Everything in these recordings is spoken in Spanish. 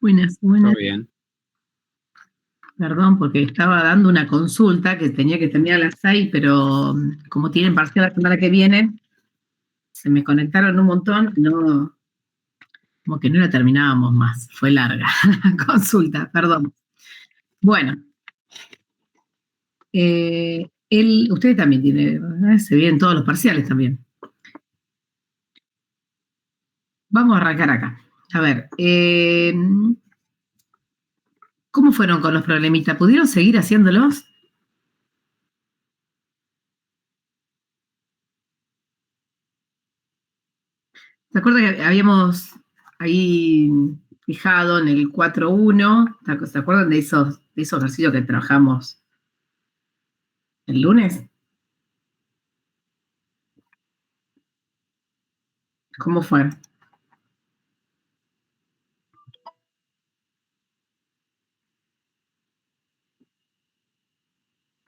Buenas, Todo buenas. bien. Perdón, porque estaba dando una consulta que tenía que terminar a las 6, pero como tienen parcial la semana que viene, se me conectaron un montón, no, como que no la terminábamos más. Fue larga la consulta, perdón. Bueno, usted también tiene, se vienen todos los parciales también. Vamos a arrancar acá. A ver, ¿cómo fueron con los problemitas? ¿Pudieron seguir haciéndolos? ¿Se acuerda que habíamos ahí fijado en el 4.1? ¿Se acuerdan de esos ejercicios que trabajamos el lunes? ¿Cómo fue?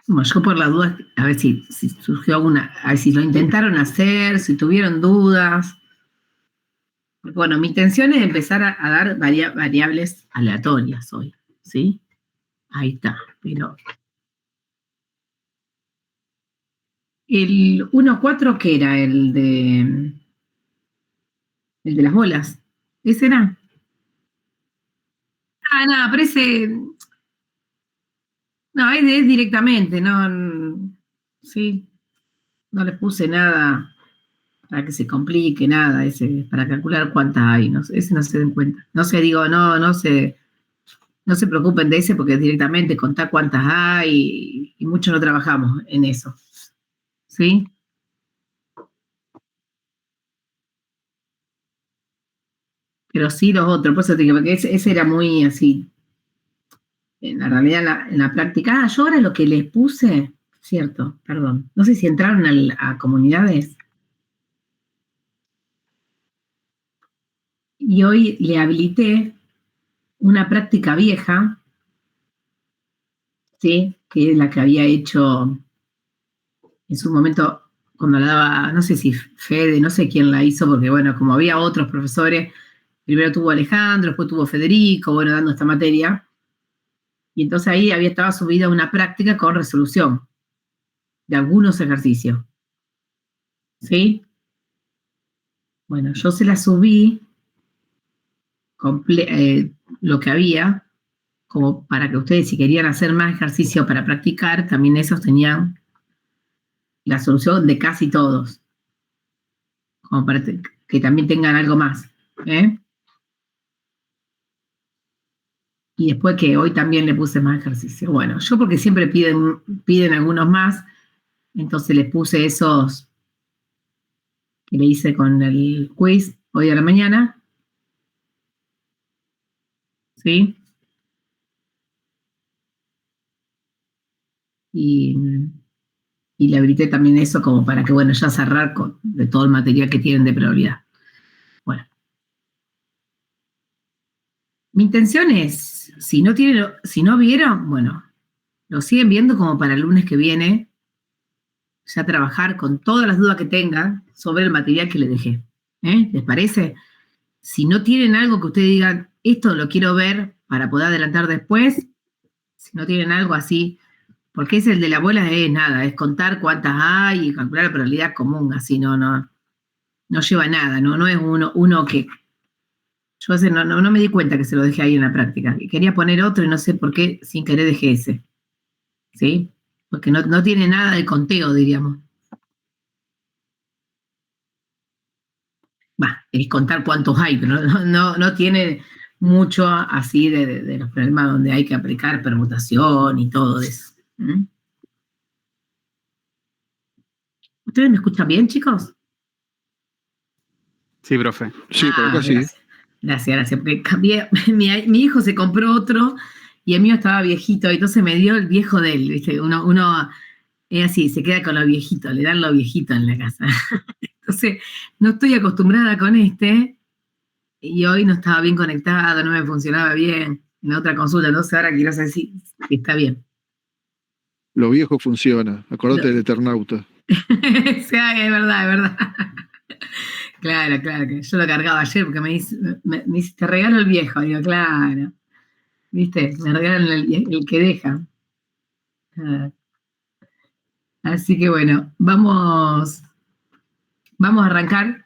Bueno, yo por la duda, a ver si surgió alguna, a ver si lo intentaron hacer, si tuvieron dudas. Bueno, mi intención es empezar a dar variables aleatorias hoy, ¿sí? Ahí está, pero el 1.4, ¿qué era? El de las bolas. ¿Ese era? Ah, no, pero ese, no, es directamente, no, sí, no le puse nada para que se complique, nada, ese, para calcular cuántas hay, no, ese no se den cuenta. No se digo, no se preocupen de ese porque es directamente contar cuántas hay y mucho no trabajamos en eso, ¿sí? Pero sí los otros, por eso te digo, porque ese era muy así, en la realidad, en la práctica. Yo ahora lo que les puse, cierto, perdón, no sé si entraron a comunidades. Y hoy le habilité una práctica vieja, ¿sí? Que es la que había hecho en su momento cuando la daba, no sé si Fede, no sé quién la hizo, porque bueno, como había otros profesores, primero tuvo Alejandro, después tuvo Federico, bueno, dando esta materia, y entonces ahí estaba subida una práctica con resolución de algunos ejercicios, ¿sí? Bueno, yo se la subí, lo que había, como para que ustedes si querían hacer más ejercicio para practicar, también esos tenían la solución de casi todos, como para que también tengan algo más. ¿Eh? Y después que hoy también le puse más ejercicio. Bueno, yo porque siempre piden algunos más, entonces les puse esos que le hice con el quiz hoy a la mañana, ¿sí? Y, y le habilité también eso como para que, bueno, ya cerrar de todo el material que tienen de prioridad. Bueno, mi intención es, si no vieron, bueno, lo siguen viendo como para el lunes que viene, ya trabajar con todas las dudas que tengan sobre el material que les dejé. ¿Les parece? Si no tienen algo que ustedes digan, esto lo quiero ver para poder adelantar después, si no tienen algo así, porque es el de la bola, es nada, es contar cuántas hay y calcular la probabilidad común, así no lleva nada, no es uno que yo no me di cuenta que se lo dejé ahí en la práctica. Y quería poner otro y no sé por qué sin querer dejé ese, ¿sí? Porque no tiene nada de conteo, diríamos. Va, es contar cuántos hay, pero no tiene mucho así de los problemas donde hay que aplicar permutación y todo eso. ¿Mm? ¿Ustedes me escuchan bien, chicos? Sí, profe. Sí, por acá sí. Gracias. Gracias. Porque cambié, mi hijo se compró otro y el mío estaba viejito, y entonces me dio el viejo de él, ¿viste? Uno es así, se queda con lo viejito, le dan lo viejito en la casa. Entonces, no estoy acostumbrada con este, y hoy no estaba bien conectado, no me funcionaba bien en la otra consulta, entonces ahora quiero saber si está bien. Lo viejo funciona. Lo- Acordate del Eternauta. es verdad, es verdad. Claro, que yo lo cargaba ayer porque me dice, te regalo el viejo. Digo, claro, ¿viste? Me regalan el que deja. Ah, así que bueno, vamos a arrancar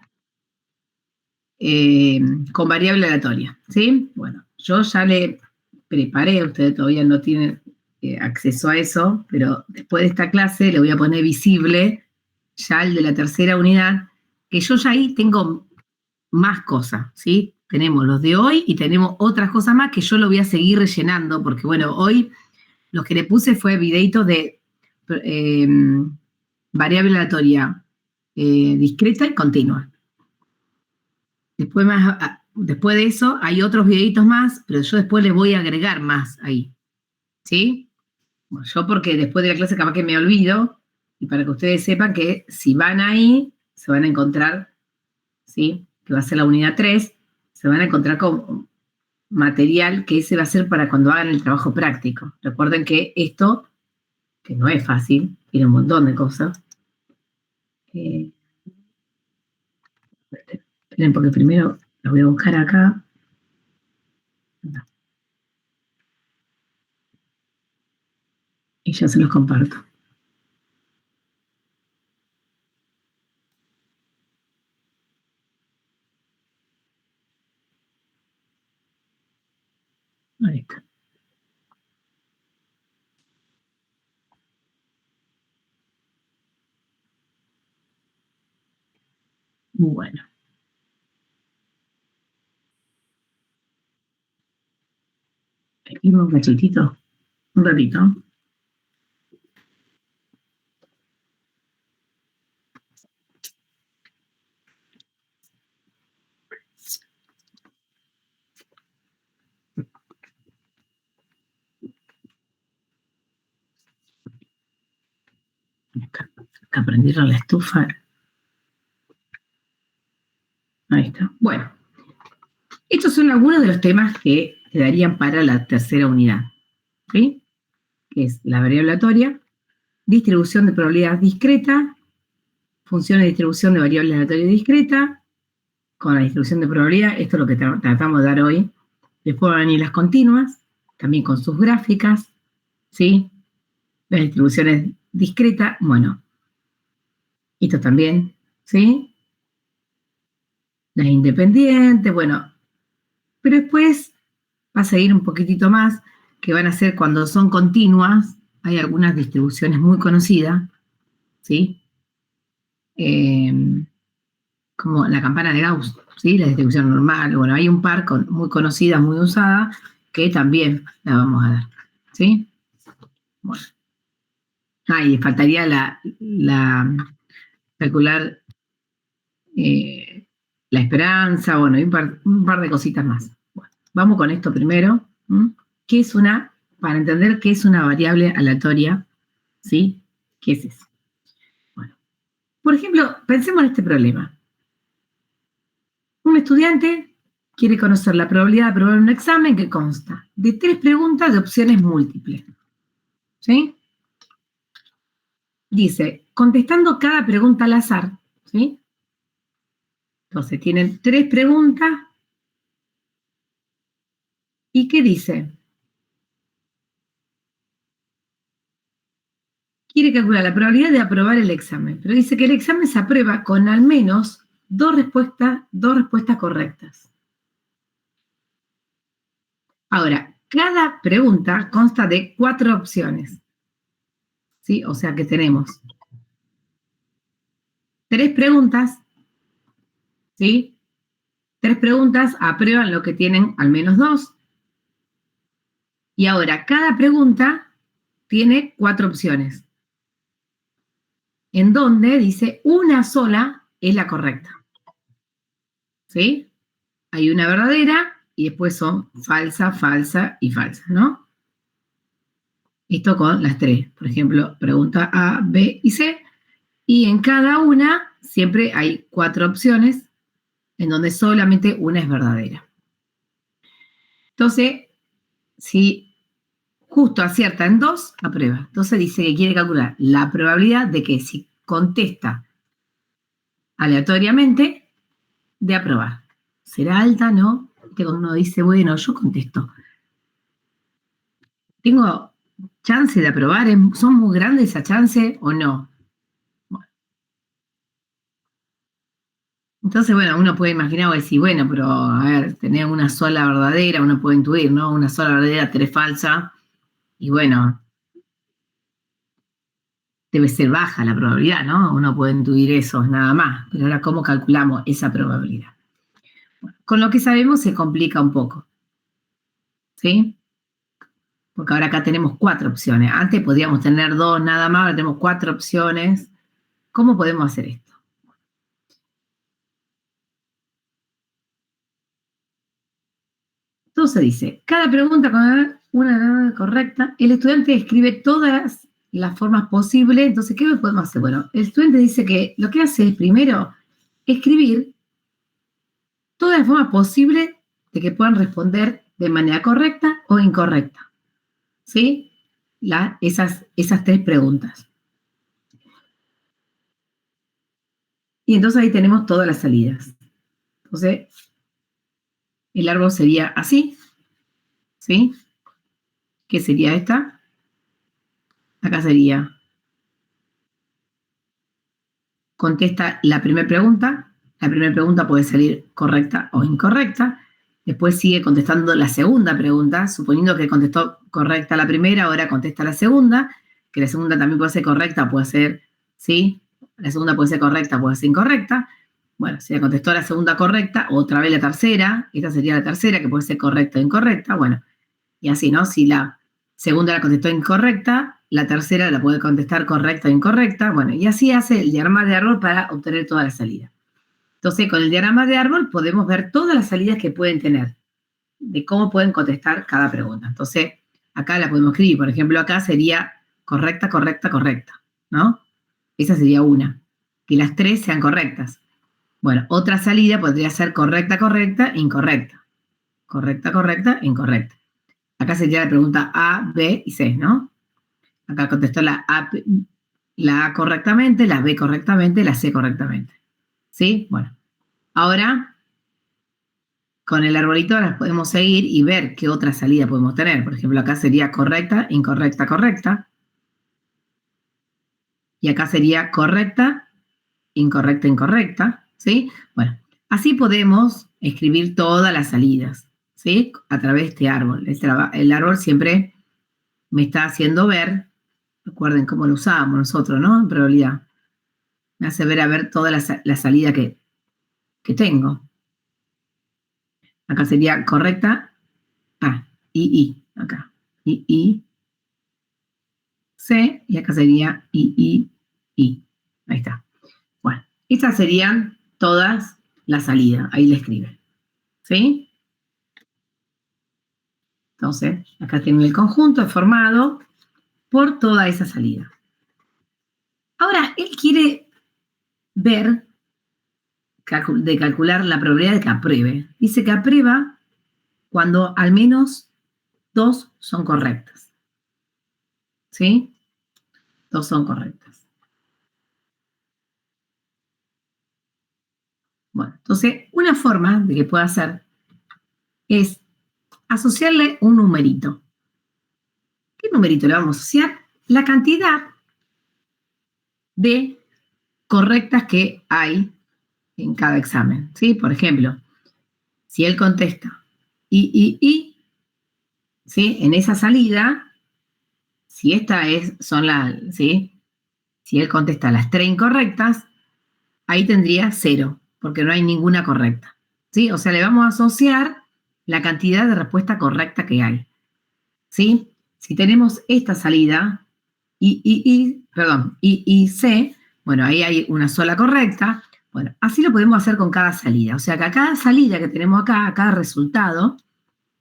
con variable aleatoria, ¿sí? Bueno, yo ya le preparé, ustedes todavía no tienen acceso a eso, pero después de esta clase le voy a poner visible ya el de la tercera unidad, que yo ya ahí tengo más cosas, ¿sí? Tenemos los de hoy y tenemos otras cosas más que yo lo voy a seguir rellenando, porque bueno, hoy lo que le puse fue videitos de variable aleatoria discreta y continua. Después de eso hay otros videitos más, pero yo después les voy a agregar más ahí, ¿sí? Bueno, yo porque después de la clase capaz que me olvido, y para que ustedes sepan que si van ahí, se van a encontrar, ¿sí? Que va a ser la unidad 3, se van a encontrar con material que ese va a ser para cuando hagan el trabajo práctico. Recuerden que esto, que no es fácil, tiene un montón de cosas. Esperen, porque primero lo voy a buscar acá. No. Y ya se los comparto. Ahí está. Bueno. Un cachitito, un ratito. Acá prendieron la estufa. Ahí está. Bueno, estos son algunos de los temas que quedarían para la tercera unidad, ¿sí? Que es la variable aleatoria, distribución de probabilidad discreta, funciones de distribución de variable aleatoria discreta, con la distribución de probabilidad, esto es lo que tratamos de dar hoy. Después van a venir las continuas, también con sus gráficas, ¿sí? Las distribuciones discretas, bueno, esto también, ¿sí? Las independientes, bueno, pero después va a seguir un poquitito más, que van a ser cuando son continuas, hay algunas distribuciones muy conocidas, ¿sí? Como la campana de Gauss, ¿sí? La distribución normal, bueno, hay un par muy conocidas, muy usadas, que también la vamos a dar, ¿sí? Bueno. Y faltaría calcular la esperanza, bueno, y un par de cositas más. Bueno, vamos con esto primero. ¿Qué es para entender qué es una variable aleatoria? ¿Sí? ¿Qué es eso? Bueno, por ejemplo, pensemos en este problema. Un estudiante quiere conocer la probabilidad de aprobar un examen que consta de 3 preguntas de opciones múltiples. ¿Sí? Dice, contestando cada pregunta al azar, ¿sí? Entonces, tienen 3 preguntas. ¿Y qué dice? Quiere calcular la probabilidad de aprobar el examen, pero dice que el examen se aprueba con al menos dos respuestas correctas. Ahora, cada pregunta consta de 4 opciones, ¿sí? O sea que tenemos 3 preguntas, ¿sí? 3 preguntas aprueban lo que tienen al menos 2. Y ahora, cada pregunta tiene 4 opciones, en donde dice una sola es la correcta, ¿sí? Hay una verdadera y después son falsa, falsa y falsa, ¿no? Esto con las 3. Por ejemplo, pregunta A, B y C. Y en cada una siempre hay 4 opciones en donde solamente una es verdadera. Entonces, si justo acierta en 2, aprueba. Entonces dice que quiere calcular la probabilidad de que si contesta aleatoriamente, de aprobar. ¿Será alta? ¿No? Cuando uno dice, bueno, yo contesto. ¿Tengo chance de aprobar? ¿Son muy grandes esa chance o no? Bueno. Entonces, bueno, uno puede imaginar o decir, bueno, pero a ver, tener una sola verdadera, uno puede intuir, ¿no? Una sola verdadera, 3 falsas, y bueno, debe ser baja la probabilidad, ¿no? Uno puede intuir eso, nada más. Pero ahora, ¿cómo calculamos esa probabilidad? Bueno, con lo que sabemos se complica un poco, ¿sí? Porque ahora acá tenemos 4 opciones. Antes podíamos tener 2 nada más, ahora tenemos 4 opciones. ¿Cómo podemos hacer esto? Entonces dice, cada pregunta con una correcta, el estudiante escribe todas las formas posibles. Entonces, ¿qué podemos hacer? Bueno, el estudiante dice que lo que hace es primero escribir todas las formas posibles de que puedan responder de manera correcta o incorrecta. ¿Sí? Esas 3 preguntas. Y entonces ahí tenemos todas las salidas. Entonces, el árbol sería así, ¿sí? ¿Qué sería esta? Acá sería, contesta la primera pregunta. La primera pregunta puede salir correcta o incorrecta. Después sigue contestando la segunda pregunta, suponiendo que contestó correcta la primera, ahora contesta la segunda, que la segunda también puede ser correcta, puede ser, ¿sí? La segunda puede ser correcta, puede ser incorrecta. Bueno, si la contestó la segunda correcta, otra vez la tercera, esta sería la tercera, que puede ser correcta o incorrecta, bueno, y así, ¿no? Si la segunda la contestó incorrecta, la tercera la puede contestar correcta o incorrecta, bueno, y así hace el diagrama de árbol para obtener toda la salida. Entonces, con el diagrama de árbol podemos ver todas las salidas que pueden tener, de cómo pueden contestar cada pregunta. Entonces, acá la podemos escribir, por ejemplo, acá sería correcta, correcta, correcta, ¿no? Esa sería una, que las 3 sean correctas. Bueno, otra salida podría ser correcta, correcta, incorrecta. Correcta, correcta, incorrecta. Acá sería la pregunta A, B y C, ¿no? Acá contestó la A correctamente, la B correctamente, la C correctamente. ¿Sí? Bueno, ahora con el arbolito las podemos seguir y ver qué otra salida podemos tener. Por ejemplo, acá sería correcta, incorrecta, correcta. Y acá sería correcta, incorrecta, incorrecta. ¿Sí? Bueno, así podemos escribir todas las salidas, ¿sí? A través de este árbol. El árbol siempre me está haciendo ver, recuerden cómo lo usábamos nosotros, ¿no? En probabilidad. Me hace ver a ver toda la salida que tengo. Acá sería correcta. Acá. C, y acá sería I. Ahí está. Bueno, estas serían todas las salidas. Ahí le escriben. ¿Sí? Entonces, acá tienen el conjunto formado por toda esa salida. Ahora, él quiere ver, de calcular la probabilidad de que apruebe. Dice que aprueba cuando al menos 2 son correctas. ¿Sí? 2 son correctas. Bueno, entonces, una forma de que pueda hacer es asociarle un numerito. ¿Qué numerito le vamos a asociar? La cantidad de correctas que hay en cada examen. ¿Sí? Por ejemplo, si él contesta ¿sí? En esa salida, si esta son las, ¿sí? Si él contesta las 3 incorrectas, ahí tendría 0, porque no hay ninguna correcta. ¿Sí? O sea, le vamos a asociar la cantidad de respuesta correcta que hay. ¿Sí? Si tenemos esta salida, y C, bueno, ahí hay una sola correcta. Bueno, así lo podemos hacer con cada salida. O sea, que a cada salida que tenemos acá, a cada resultado,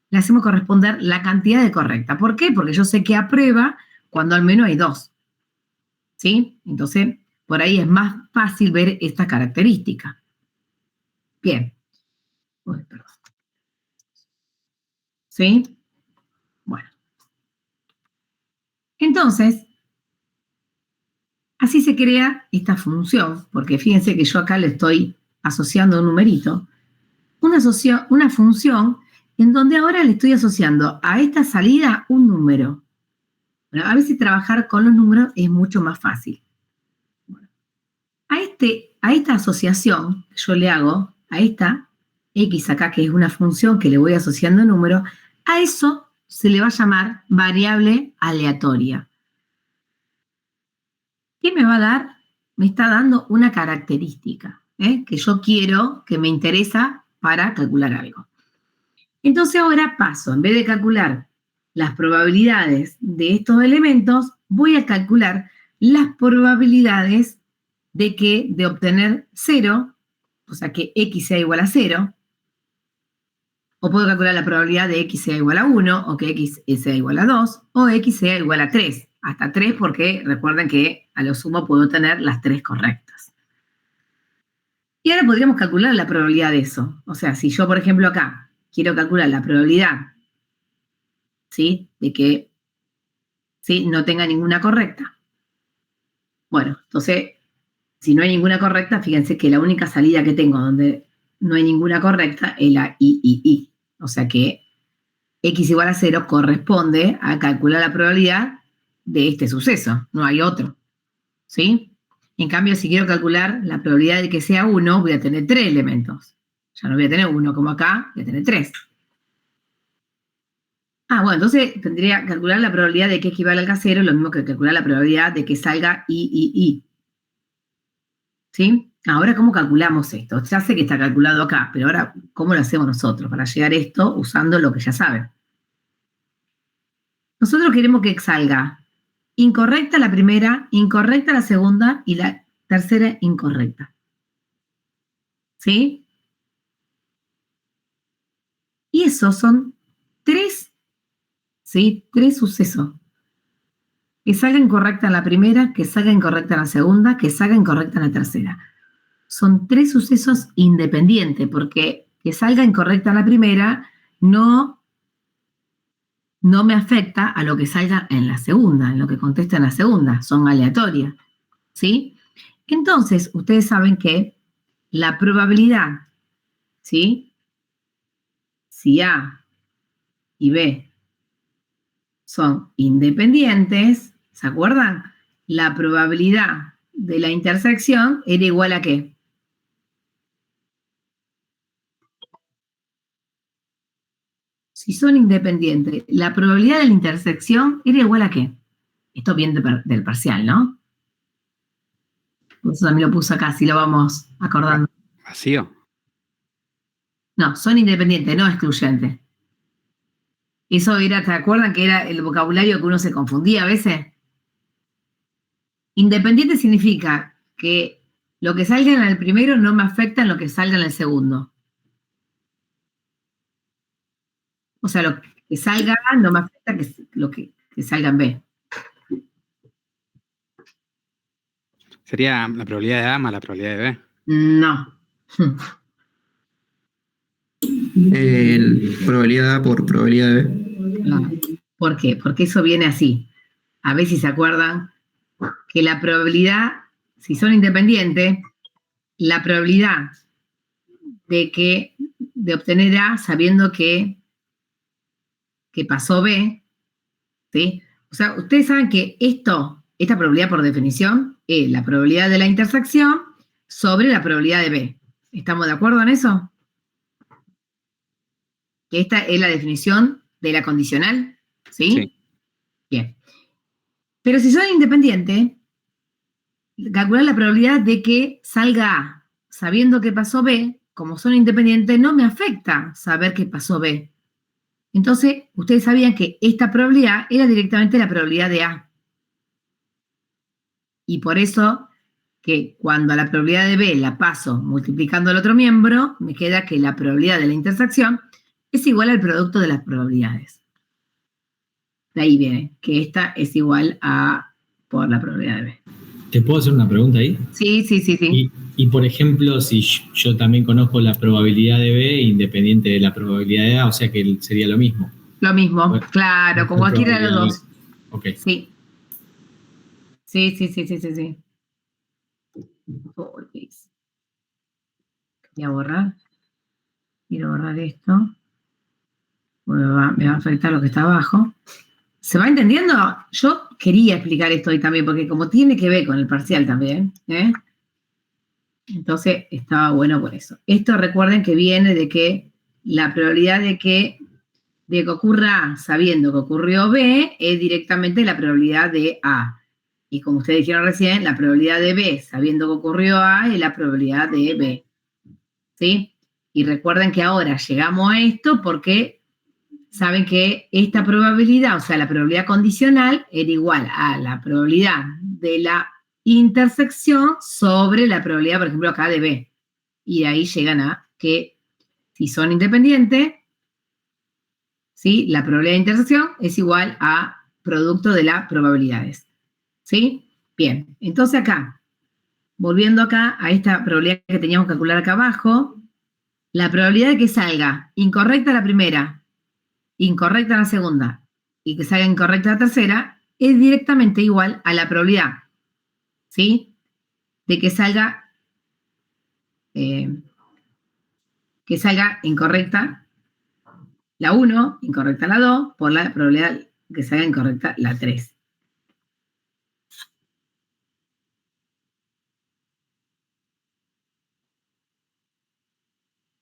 le hacemos corresponder la cantidad de correcta. ¿Por qué? Porque yo sé que aprueba cuando al menos hay 2. ¿Sí? Entonces, por ahí es más fácil ver esta característica. Bien. Uy, perdón. ¿Sí? Bueno. Entonces, así se crea esta función, porque fíjense que yo acá le estoy asociando un numerito. una función en donde ahora le estoy asociando a esta salida un número. Bueno, a veces trabajar con los números es mucho más fácil. Bueno, a esta asociación que yo le hago, a esta x acá, que es una función que le voy asociando números, a eso se le va a llamar variable aleatoria. ¿Qué me va a dar? Me está dando una característica que yo quiero, que me interesa para calcular algo. Entonces ahora paso, en vez de calcular las probabilidades de estos elementos, voy a calcular las probabilidades de obtener 0, o sea que x sea igual a 0, o puedo calcular la probabilidad de x sea igual a 1, o que x sea igual a 2, o x sea igual a 3. Hasta 3 porque recuerden que a lo sumo puedo tener las 3 correctas. Y ahora podríamos calcular la probabilidad de eso. O sea, si yo, por ejemplo, acá quiero calcular la probabilidad, ¿sí?, de que, ¿sí?, no tenga ninguna correcta. Bueno, entonces, si no hay ninguna correcta, fíjense que la única salida que tengo donde no hay ninguna correcta es la I. O sea que x igual a 0 corresponde a calcular la probabilidad de este suceso, no hay otro, ¿sí? En cambio, si quiero calcular la probabilidad de que sea 1, voy a tener 3 elementos. Ya no voy a tener 1 como acá, voy a tener 3. Bueno, entonces tendría que calcular la probabilidad de que equivale al 0, lo mismo que calcular la probabilidad de que salga I. ¿Sí? Ahora, ¿cómo calculamos esto? Ya sé que está calculado acá, pero ahora, ¿cómo lo hacemos nosotros para llegar a esto usando lo que ya saben? Nosotros queremos que salga incorrecta la primera, incorrecta la segunda y la tercera incorrecta. ¿Sí? Y esos son 3, ¿sí?, 3 sucesos. Que salga incorrecta en la primera, que salga incorrecta en la segunda, que salga incorrecta en la tercera. Son 3 sucesos independientes, porque que salga incorrecta en la primera no me afecta a lo que salga en la segunda, en lo que contesta en la segunda, son aleatorias, ¿sí? Entonces, ustedes saben que la probabilidad, ¿sí?, si A y B son independientes, ¿se acuerdan? La probabilidad de la intersección era igual a ¿qué? Si son independientes, la probabilidad de la intersección era igual a ¿qué? Esto viene del parcial, ¿no? Por eso también lo puse acá, si lo vamos acordando. Vacío. No, son independientes, no excluyentes. Eso era, ¿te acuerdan que era el vocabulario que uno se confundía a veces? Independiente significa que lo que salga en el primero no me afecta en lo que salga en el segundo. O sea, lo que salga A no me afecta lo que salga en B. Sería la probabilidad de A más la probabilidad de B. No. Probabilidad A por probabilidad de B. No. ¿Por qué? Porque eso viene así. A ver si se acuerdan que la probabilidad, si son independientes, la probabilidad de obtener A sabiendo que pasó B, ¿sí? O sea, ustedes saben que esta probabilidad por definición es la probabilidad de la intersección sobre la probabilidad de B. ¿Estamos de acuerdo en eso? Que esta es la definición de la condicional, ¿sí? Sí. Bien. Pero si son independientes, calcular la probabilidad de que salga A sabiendo que pasó B, como son independientes, no me afecta saber que pasó B. Entonces, ustedes sabían que esta probabilidad era directamente la probabilidad de A. Y por eso que cuando a la probabilidad de B la paso multiplicando el otro miembro, me queda que la probabilidad de la intersección es igual al producto de las probabilidades. De ahí viene, que esta es igual a por la probabilidad de B. ¿Te puedo hacer una pregunta ahí? Sí. Y por ejemplo, si yo también conozco la probabilidad de B independiente de la probabilidad de A, o sea que sería lo mismo. Lo mismo, Bueno, claro, con cualquiera de los dos. Ok. Sí. Sí. Voy a borrar. quiero borrar esto. Me va a afectar lo que está abajo. ¿Se va entendiendo? Yo quería explicar esto hoy también, porque como tiene que ver con el parcial también, entonces estaba bueno por eso. Esto recuerden que viene de que la probabilidad de que ocurra A sabiendo que ocurrió B es directamente la probabilidad de A. Y como ustedes dijeron recién, la probabilidad de B sabiendo que ocurrió A es la probabilidad de B. ¿Sí? Y recuerden que ahora llegamos a esto porque saben que esta probabilidad, o sea, la probabilidad condicional, era igual a la probabilidad de la intersección sobre la probabilidad, por ejemplo, acá de B. Y de ahí llegan a que si son independientes, ¿sí? La probabilidad de intersección es igual a producto de las probabilidades. ¿Sí? Bien, entonces acá, volviendo acá a esta probabilidad que teníamos que calcular acá abajo, la probabilidad de que salga incorrecta la primera, incorrecta la segunda y que salga incorrecta la tercera es directamente igual a la probabilidad, ¿sí? De que salga incorrecta la 1, incorrecta la 2, por la probabilidad de que salga incorrecta la 3.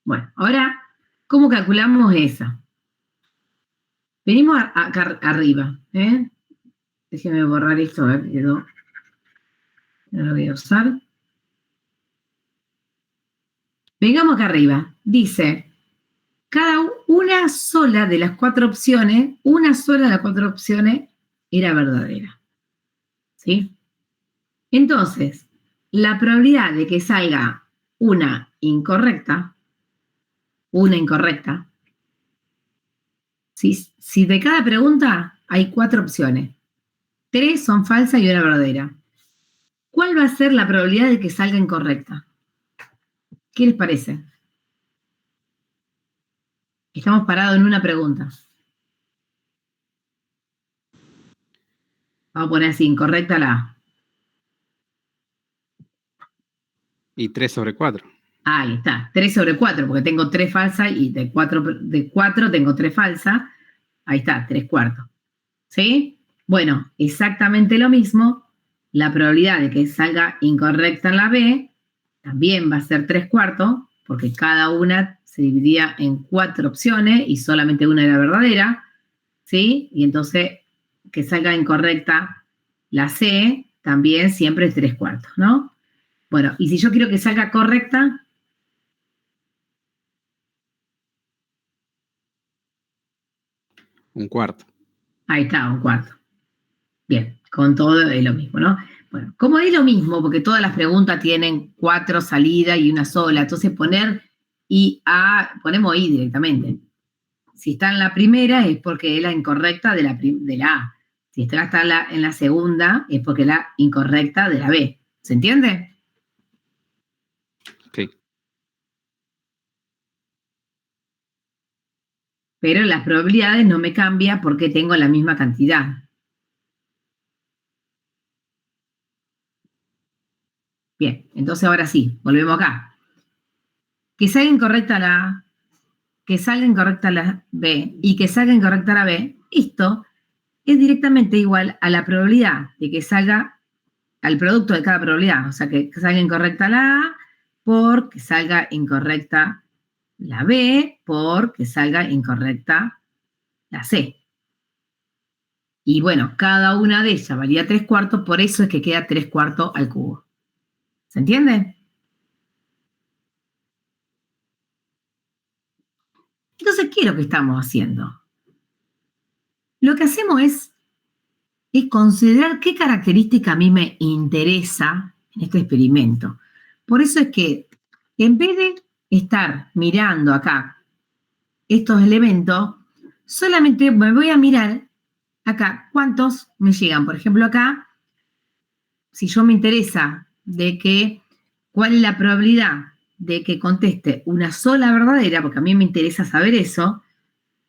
Bueno, ahora, ¿cómo calculamos esa? Venimos acá arriba, Déjenme borrar esto, a ver, quedó. No lo voy a usar. Vengamos acá arriba. Dice, una sola de las 4 opciones, era verdadera. ¿Sí? Entonces, la probabilidad de que salga una incorrecta, si de cada pregunta hay 4 opciones, 3 son falsas y una verdadera, ¿cuál va a ser la probabilidad de que salga incorrecta? ¿Qué les parece? Estamos parados en una pregunta. Vamos a poner así, incorrecta la A. Y 3/4. Ahí está, 3/4, porque tengo 3 falsas y de 4 tengo 3 falsas. Ahí está, 3/4. ¿Sí? Bueno, exactamente lo mismo. La probabilidad de que salga incorrecta en la B también va a ser 3/4, porque cada una se dividía en 4 opciones y solamente una era verdadera. ¿Sí? Y entonces que salga incorrecta la C también siempre es 3/4, ¿no? Bueno, y si yo quiero que salga correcta, 1/4. ahí está, 1/4. Bien, con todo es lo mismo, ¿no? Bueno, como es lo mismo, porque todas las preguntas tienen 4 salidas y una sola, entonces ponemos I directamente. Si está en la primera es porque es la incorrecta de la A. Si está en la segunda es porque es la incorrecta de la B. ¿Se entiende? Sí. Pero las probabilidades no me cambian porque tengo la misma cantidad. Bien, entonces ahora sí, volvemos acá. Que salga incorrecta la A, que salga incorrecta la B y que salga incorrecta la B, esto es directamente igual a la probabilidad de que salga, al producto de cada probabilidad. O sea, que salga incorrecta la A por que salga incorrecta la B por que salga incorrecta la C. Y bueno, cada una de ellas valía 3/4, por eso es que queda 3/4 al cubo. ¿Se entiende? Entonces, ¿qué es lo que estamos haciendo? Lo que hacemos es considerar qué característica a mí me interesa en este experimento. Por eso es que en vez de estar mirando acá estos elementos, solamente me voy a mirar acá cuántos me llegan. Por ejemplo, acá, si yo me interesa cuál es la probabilidad de que conteste una sola verdadera, porque a mí me interesa saber eso,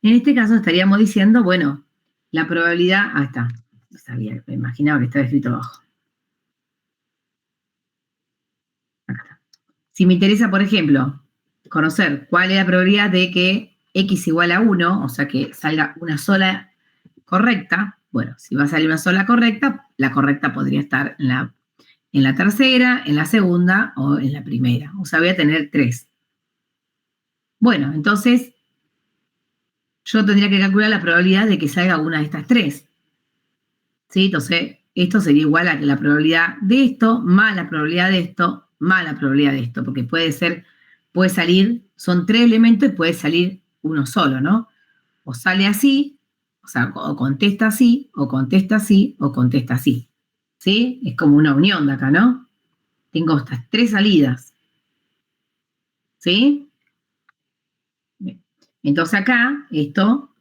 en este caso estaríamos diciendo, bueno, la probabilidad, está, no sabía, me imaginaba que estaba escrito abajo. Acá está. Si me interesa, por ejemplo, conocer cuál es la probabilidad de que x igual a 1, o sea, que salga una sola correcta. Bueno, si va a salir una sola correcta, la correcta podría estar en la tercera, en la segunda o en la primera. O sea, voy a tener 3. Bueno, entonces yo tendría que calcular la probabilidad de que salga una de estas 3. ¿Sí? Entonces, esto sería igual a la probabilidad de esto, más la probabilidad de esto, más la probabilidad de esto, porque puede salir, son 3 elementos y puede salir uno solo, ¿no? O sale así, o sea, o contesta así, o contesta así, o contesta así. ¿Sí? Es como una unión de acá, ¿no? Tengo estas 3 salidas. ¿Sí? Bien. Entonces acá, esto,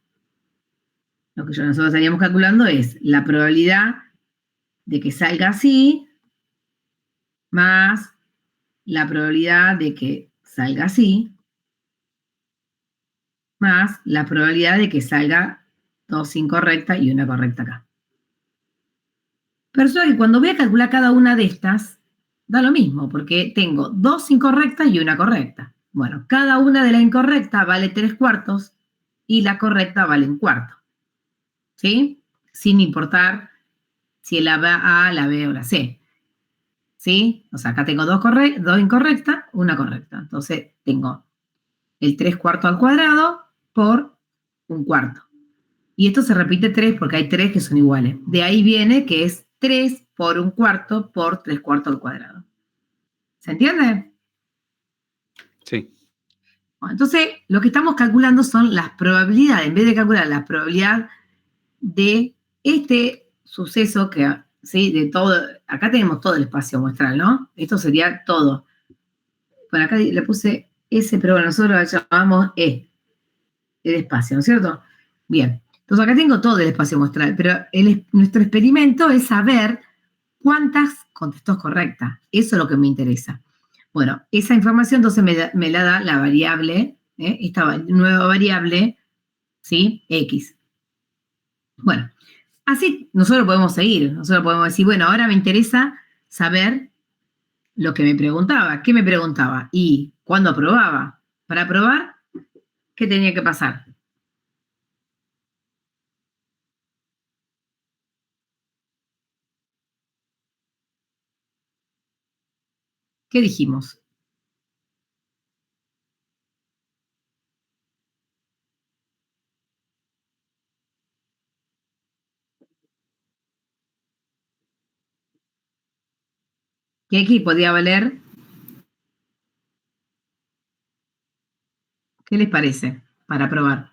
lo que nosotros estaríamos calculando es la probabilidad de que salga así, más la probabilidad de que salga así, más la probabilidad de que salga 2 incorrectas y una correcta acá. Pero eso que cuando voy a calcular cada una de estas, da lo mismo, porque tengo 2 incorrectas y una correcta. Bueno, cada una de las incorrectas vale 3/4 y la correcta vale 1/4. ¿Sí? Sin importar si es la A, la B o la C. ¿Sí? O sea, acá tengo 2 incorrectas, una correcta. Entonces tengo el 3/4 al cuadrado por 1/4. Y esto se repite 3 porque hay 3 que son iguales. De ahí viene que es 3 por 1/4 por 3/4 al cuadrado. ¿Se entiende? Sí. Bueno, entonces, lo que estamos calculando son las probabilidades. En vez de calcular la probabilidad de este suceso que, ¿sí? De todo, acá tenemos todo el espacio muestral, ¿no? Esto sería todo. Bueno, acá le puse S, pero bueno, nosotros lo llamamos E, el espacio, ¿no es cierto? Bien, entonces acá tengo todo el espacio muestral, pero nuestro experimento es saber cuántas contestó correctas. Eso es lo que me interesa. Bueno, esa información entonces me la da la variable, esta nueva variable, ¿sí? X. Bueno, así nosotros podemos seguir, nosotros podemos decir, bueno, ahora me interesa saber lo que me preguntaba. ¿Qué me preguntaba? ¿Y cuándo aprobaba? Para aprobar, ¿qué tenía que pasar? ¿Qué dijimos? Que X podía valer, ¿qué les parece? Para aprobar.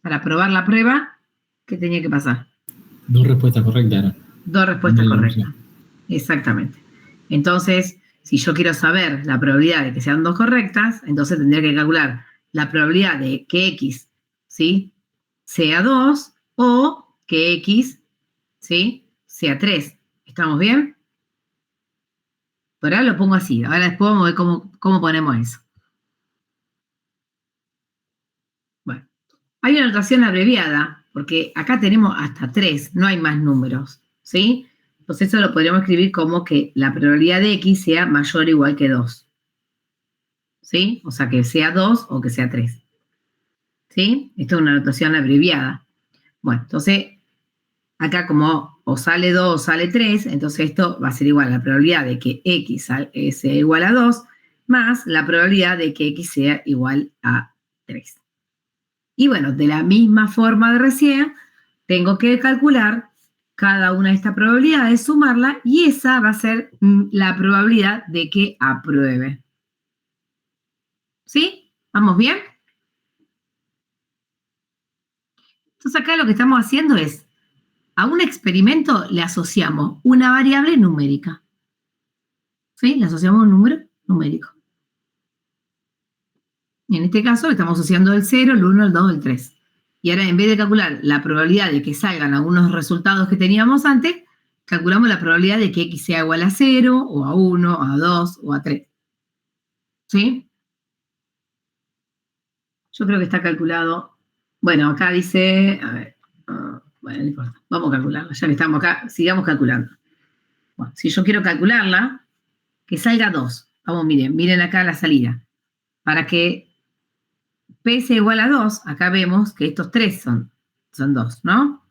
Para aprobar la prueba, ¿qué tenía que pasar? 2 respuestas correctas eran. 2 respuestas correctas. Exactamente. Entonces, si yo quiero saber la probabilidad de que sean 2 correctas, entonces tendría que calcular la probabilidad de que X, ¿sí? Sea 2 o que X, ¿sí? Sea 3. ¿Estamos bien? Por ahora lo pongo así. Ahora después vamos a ver cómo ponemos eso. Bueno, hay una notación abreviada, porque acá tenemos hasta 3, no hay más números, ¿sí? Entonces eso lo podríamos escribir como que la probabilidad de X sea mayor o igual que 2. ¿Sí? O sea, que sea 2 o que sea 3. ¿Sí? Esto es una notación abreviada. Bueno, entonces, acá como o sale 2 o sale 3, entonces esto va a ser igual a la probabilidad de que X sea igual a 2 más la probabilidad de que X sea igual a 3. Y bueno, de la misma forma de recién, tengo que calcular cada una de estas probabilidades, sumarla, y esa va a ser la probabilidad de que apruebe. ¿Sí? ¿Vamos bien? Entonces acá lo que estamos haciendo es, a un experimento le asociamos una variable numérica. ¿Sí? Le asociamos un número numérico. Y en este caso estamos asociando el 0, el 1, el 2, el 3. Y ahora en vez de calcular la probabilidad de que salgan algunos resultados que teníamos antes, calculamos la probabilidad de que X sea igual a 0, o a 1, a 2, o a 3. ¿Sí? Yo creo que está calculado. Bueno, acá dice, a ver, bueno, no importa, vamos a calcularla, ya que estamos acá, sigamos calculando. Bueno, si yo quiero calcularla, que salga 2. Vamos, miren acá la salida. Para que P sea igual a 2, acá vemos que estos 3 son 2, ¿no?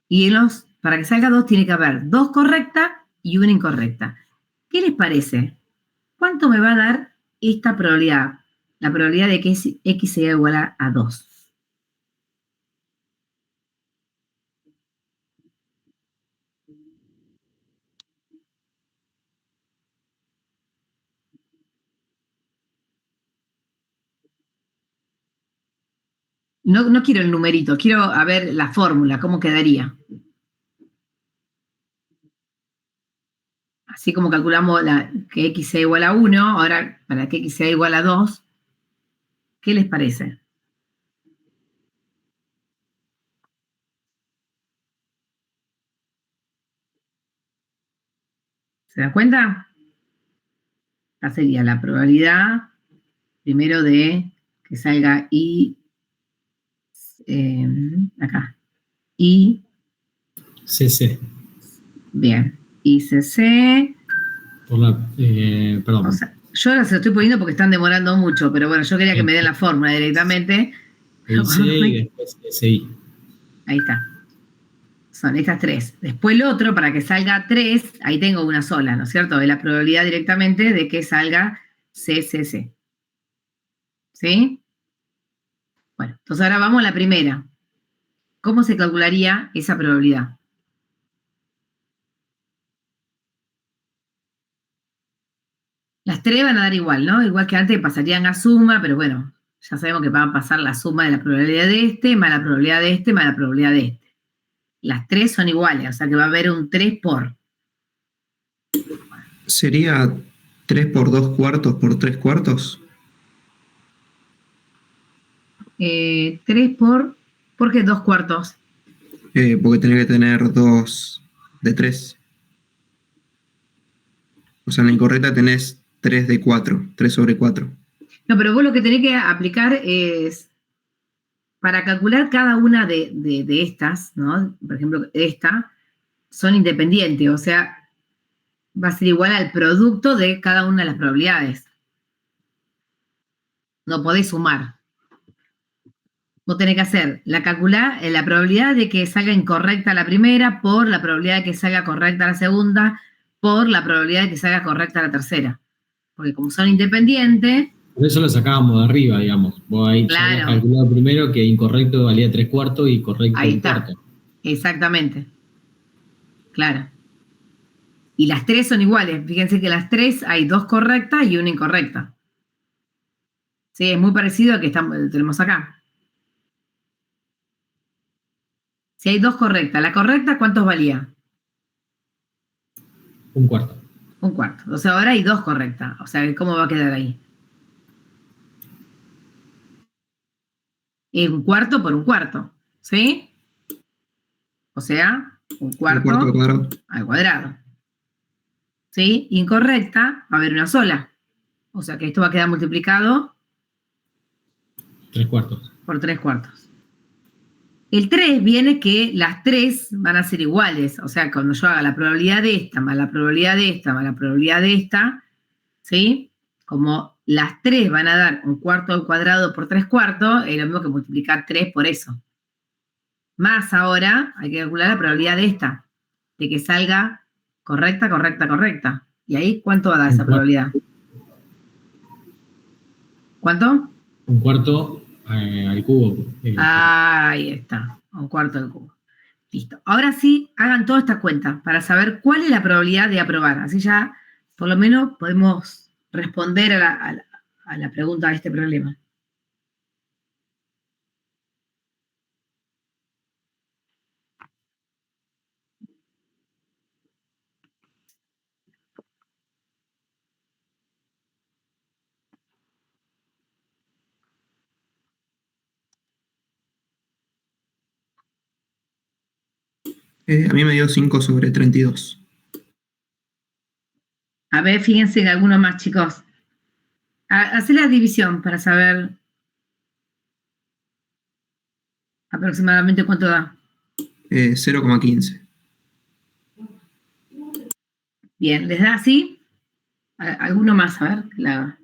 Y para que salga 2 tiene que haber 2 correctas y una incorrecta. ¿Qué les parece? ¿Cuánto me va a dar esta probabilidad? La probabilidad de que X sea igual a 2. No quiero el numerito, quiero a ver la fórmula, cómo quedaría. Así como calculamos que X sea igual a 1, ahora para que X sea igual a 2, ¿qué les parece? ¿Se dan cuenta? Esta sería la probabilidad, primero de que salga I, acá, I, CC. bien, ICC. Perdón. O sea, yo ahora se lo estoy poniendo porque están demorando mucho, pero bueno, yo quería que me den la fórmula directamente. IC y después SI. Ahí está. Son estas 3. Después el otro, para que salga 3, ahí tengo una sola, ¿no es cierto? Es la probabilidad directamente de que salga CCC. ¿Sí? Bueno, entonces ahora vamos a la primera. ¿Cómo se calcularía esa probabilidad? Las 3 van a dar igual, ¿no? Igual que antes pasarían a suma, pero bueno, ya sabemos que van a pasar la suma de la probabilidad de este, más la probabilidad de este, más la probabilidad de este. Las 3 son iguales, o sea que va a haber un 3 por. ¿Sería 3 por 2 cuartos por 3 cuartos? 3 por. ¿Por qué 2 cuartos? Porque tenés que tener 2 de 3. O sea, en la incorrecta tenés 3 de 4, 3 sobre 4. No, pero vos lo que tenés que aplicar es, para calcular cada una de estas, ¿no? Por ejemplo, esta, son independientes, o sea, va a ser igual al producto de cada una de las probabilidades. No podés sumar. Vos tenés que hacer la probabilidad de que salga incorrecta la primera por la probabilidad de que salga correcta la segunda por la probabilidad de que salga correcta la tercera. Porque como son independientes, Por eso lo sacábamos de arriba, digamos. Vos ahí ya habías claro, calculado primero que incorrecto valía 3 cuartos y correcto ahí un está. cuarto. Exactamente. Claro. Y las 3 son iguales. Fíjense que las 3 hay 2 correctas y una incorrecta. Sí, es muy parecido al que tenemos acá. Si hay 2 correctas, ¿la correcta cuántos valía? Un cuarto. Un cuarto. O sea, ahora hay 2 correctas. O sea, ¿cómo va a quedar ahí? Es un cuarto por un cuarto. ¿Sí? O sea, un El cuarto al cuarto cuadrado. al cuadrado. ¿Sí? Incorrecta, va a haber una sola. O sea que esto va a quedar multiplicado 3 cuartos. por 3 cuartos. El 3 viene que las 3 van a ser iguales. O sea, cuando yo haga la probabilidad de esta, más la probabilidad de esta, más la probabilidad de esta, ¿sí? Como las 3 van a dar un cuarto al cuadrado por 3 cuartos, es lo mismo que multiplicar 3 por eso. Más ahora hay que calcular la probabilidad de esta, de que salga correcta, correcta, correcta. ¿Y ahí cuánto va a dar esa probabilidad? ¿Cuánto? Un cuarto al cubo. Ahí está, un cuarto del cubo. Listo. Ahora sí, hagan toda esta cuenta para saber cuál es la probabilidad de aprobar. Así ya, por lo menos, podemos responder a la pregunta de este problema. A mí me dio 5 sobre 32. A ver, fíjense en alguno más, chicos. Hacé la división para saber aproximadamente cuánto da. 0,15. Bien, ¿les da así? Alguno más, a ver.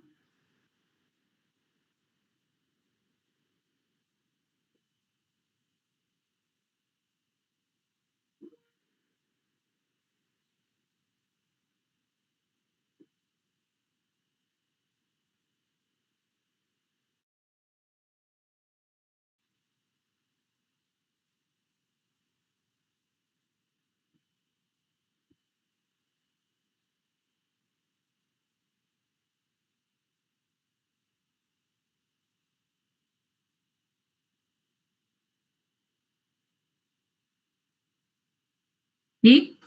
¿Sí?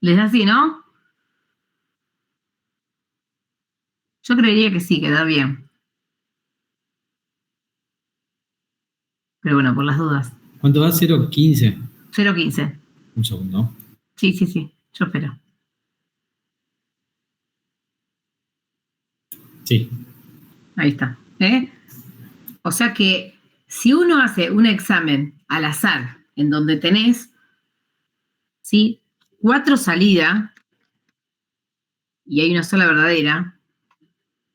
¿Les da así, no? Yo creería que sí, que da bien. Pero bueno, por las dudas. ¿Cuánto va? 0,15. 0,15. Un segundo. Sí, sí, sí. Yo espero. Sí. Ahí está. O sea que si uno hace un examen al azar en donde tenés, ¿sí?, 4 salidas y hay una sola verdadera,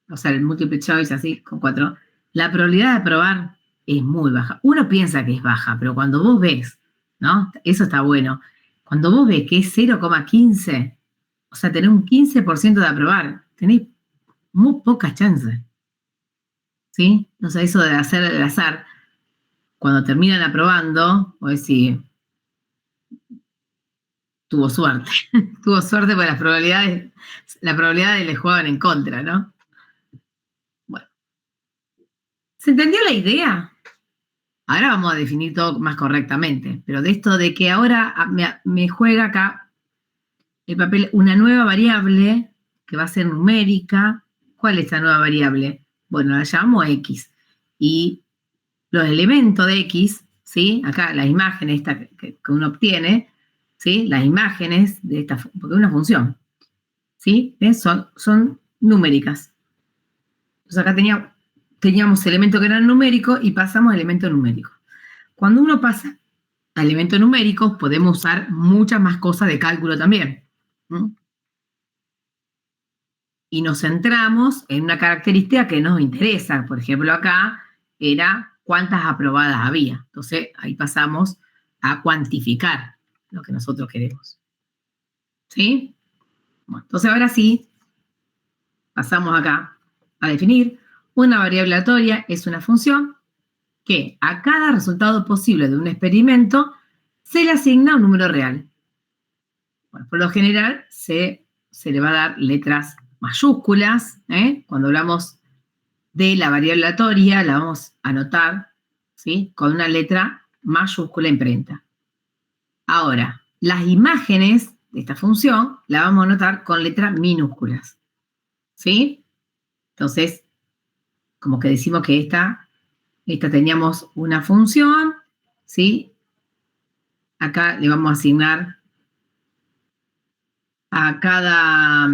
o sea, el multiple choice así, con 4, la probabilidad de aprobar es muy baja. Uno piensa que es baja, pero cuando vos ves, ¿no? Eso está bueno. Cuando vos ves que es 0,15, o sea, tenés un 15% de aprobar, tenés muy pocas chances. ¿Sí? O sea, eso de hacer el azar, cuando terminan aprobando, vos decís, tuvo suerte. Tuvo suerte porque la probabilidad le jugaban en contra, ¿no? Bueno. ¿Se entendió la idea? Ahora vamos a definir todo más correctamente, pero de esto de que ahora me juega acá el papel una nueva variable que va a ser numérica. ¿Cuál es esta nueva variable? Bueno, la llamamos X. Y los elementos de X, ¿sí? Acá las imágenes esta que uno obtiene, ¿sí? Las imágenes de esta, porque es una función, ¿sí? Son numéricas. Entonces acá teníamos elementos que eran numéricos y pasamos a elementos numéricos. Cuando uno pasa a elementos numéricos, podemos usar muchas más cosas de cálculo también. Y nos centramos en una característica que nos interesa. Por ejemplo, acá era cuántas aprobadas había. Entonces, ahí pasamos a cuantificar lo que nosotros queremos. ¿Sí? Bueno, entonces, ahora sí, pasamos acá a definir. Una variable aleatoria es una función que a cada resultado posible de un experimento se le asigna un número real. Bueno, por lo general se le va a dar letras mayúsculas. Cuando hablamos de la variable aleatoria, la vamos a anotar, ¿sí?, con una letra mayúscula imprenta. Ahora, las imágenes de esta función la vamos a anotar con letras minúsculas. ¿Sí? Entonces, como que decimos que esta teníamos una función, ¿sí? Acá le vamos a asignar a cada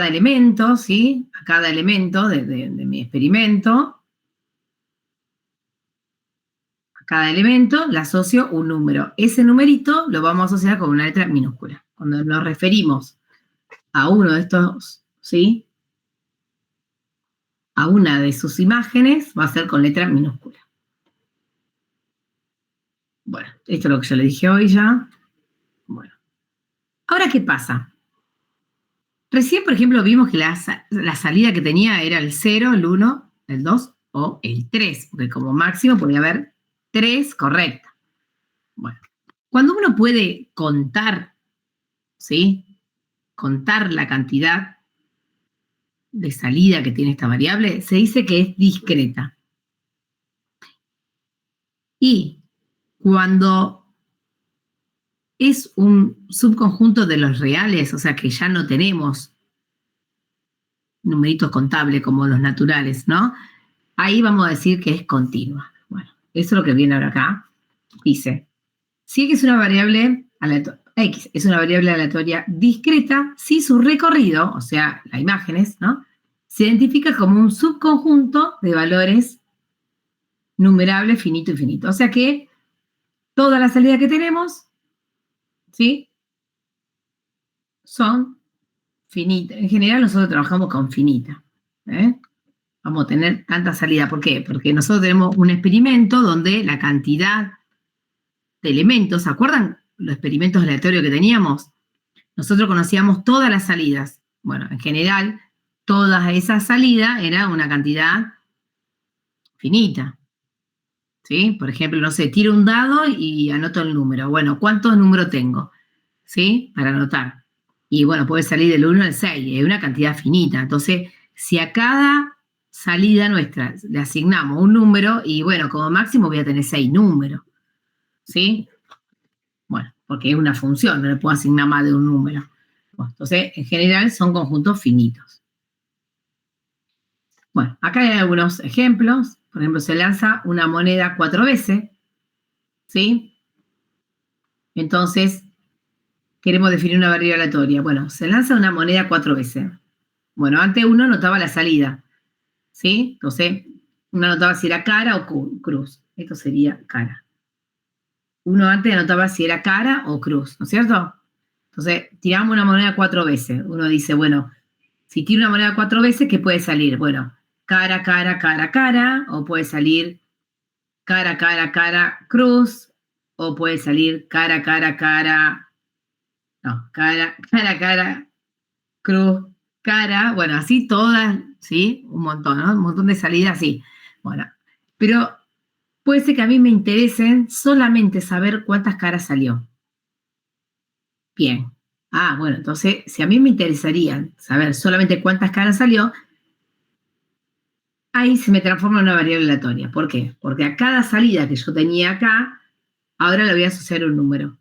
elemento, ¿sí? A cada elemento de mi experimento. A cada elemento le asocio un número. Ese numerito lo vamos a asociar con una letra minúscula. Cuando nos referimos a uno de estos, ¿sí?, a una de sus imágenes, va a ser con letra minúscula. Bueno, esto es lo que yo le dije hoy ya. Bueno. Ahora, ¿qué pasa? Recién, por ejemplo, vimos que la salida que tenía era el 0, el 1, el 2 o el 3, porque como máximo podía haber 3 correctas. Bueno, cuando uno puede contar, ¿sí?, contar la cantidad de salida que tiene esta variable, se dice que es discreta. Y cuando es un subconjunto de los reales, o sea que ya no tenemos numeritos contables como los naturales, ¿no? Ahí vamos a decir que es continua. Bueno, eso es lo que viene ahora acá. Dice, si X es una variable X es una variable aleatoria discreta, si su recorrido, o sea, las imágenes, ¿no?, se identifica como un subconjunto de valores numerables finito y finito. O sea que todas las salidas que tenemos, ¿sí?, son finitas. En general nosotros trabajamos con finita. Vamos a tener tanta salida. ¿Por qué? Porque nosotros tenemos un experimento donde la cantidad de elementos, ¿se acuerdan los experimentos aleatorios que teníamos? Nosotros conocíamos todas las salidas. Bueno, en general, todas esas salidas era una cantidad finita. ¿Sí? Por ejemplo, no sé, tiro un dado y anoto el número. Bueno, ¿cuántos números tengo? ¿Sí? Para anotar. Y bueno, puede salir del 1 al 6, es una cantidad finita. Entonces, si a cada salida nuestra le asignamos un número, y bueno, como máximo voy a tener 6 números. ¿Sí? Bueno, porque es una función, no le puedo asignar más de un número. Bueno, entonces, en general, son conjuntos finitos. Bueno, acá hay algunos ejemplos. Por ejemplo, se lanza una moneda 4 veces, ¿sí? Entonces, queremos definir una variable aleatoria. Bueno, se lanza una moneda 4 veces. Bueno, antes uno anotaba la salida, ¿sí? Entonces, uno anotaba si era cara o cruz. Esto sería cara. Uno antes anotaba si era cara o cruz, ¿no es cierto? Entonces, tiramos una moneda 4 veces. Uno dice, bueno, si tiro una moneda 4 veces, ¿qué puede salir? Bueno, cara, cara, cara, cara, o puede salir cara, cara, cara, cruz, o puede salir cara, cara, cara, no, cara, cara, cara, cruz, cara, bueno, así todas, ¿sí? Un montón, ¿no? Un montón de salidas, sí. Bueno, pero puede ser que a mí me interesen solamente saber cuántas caras salió. Bien. Ah, bueno, entonces, si a mí me interesaría saber solamente cuántas caras salió, ahí se me transforma en una variable aleatoria. ¿Por qué? Porque a cada salida que yo tenía acá, ahora le voy a asociar un número.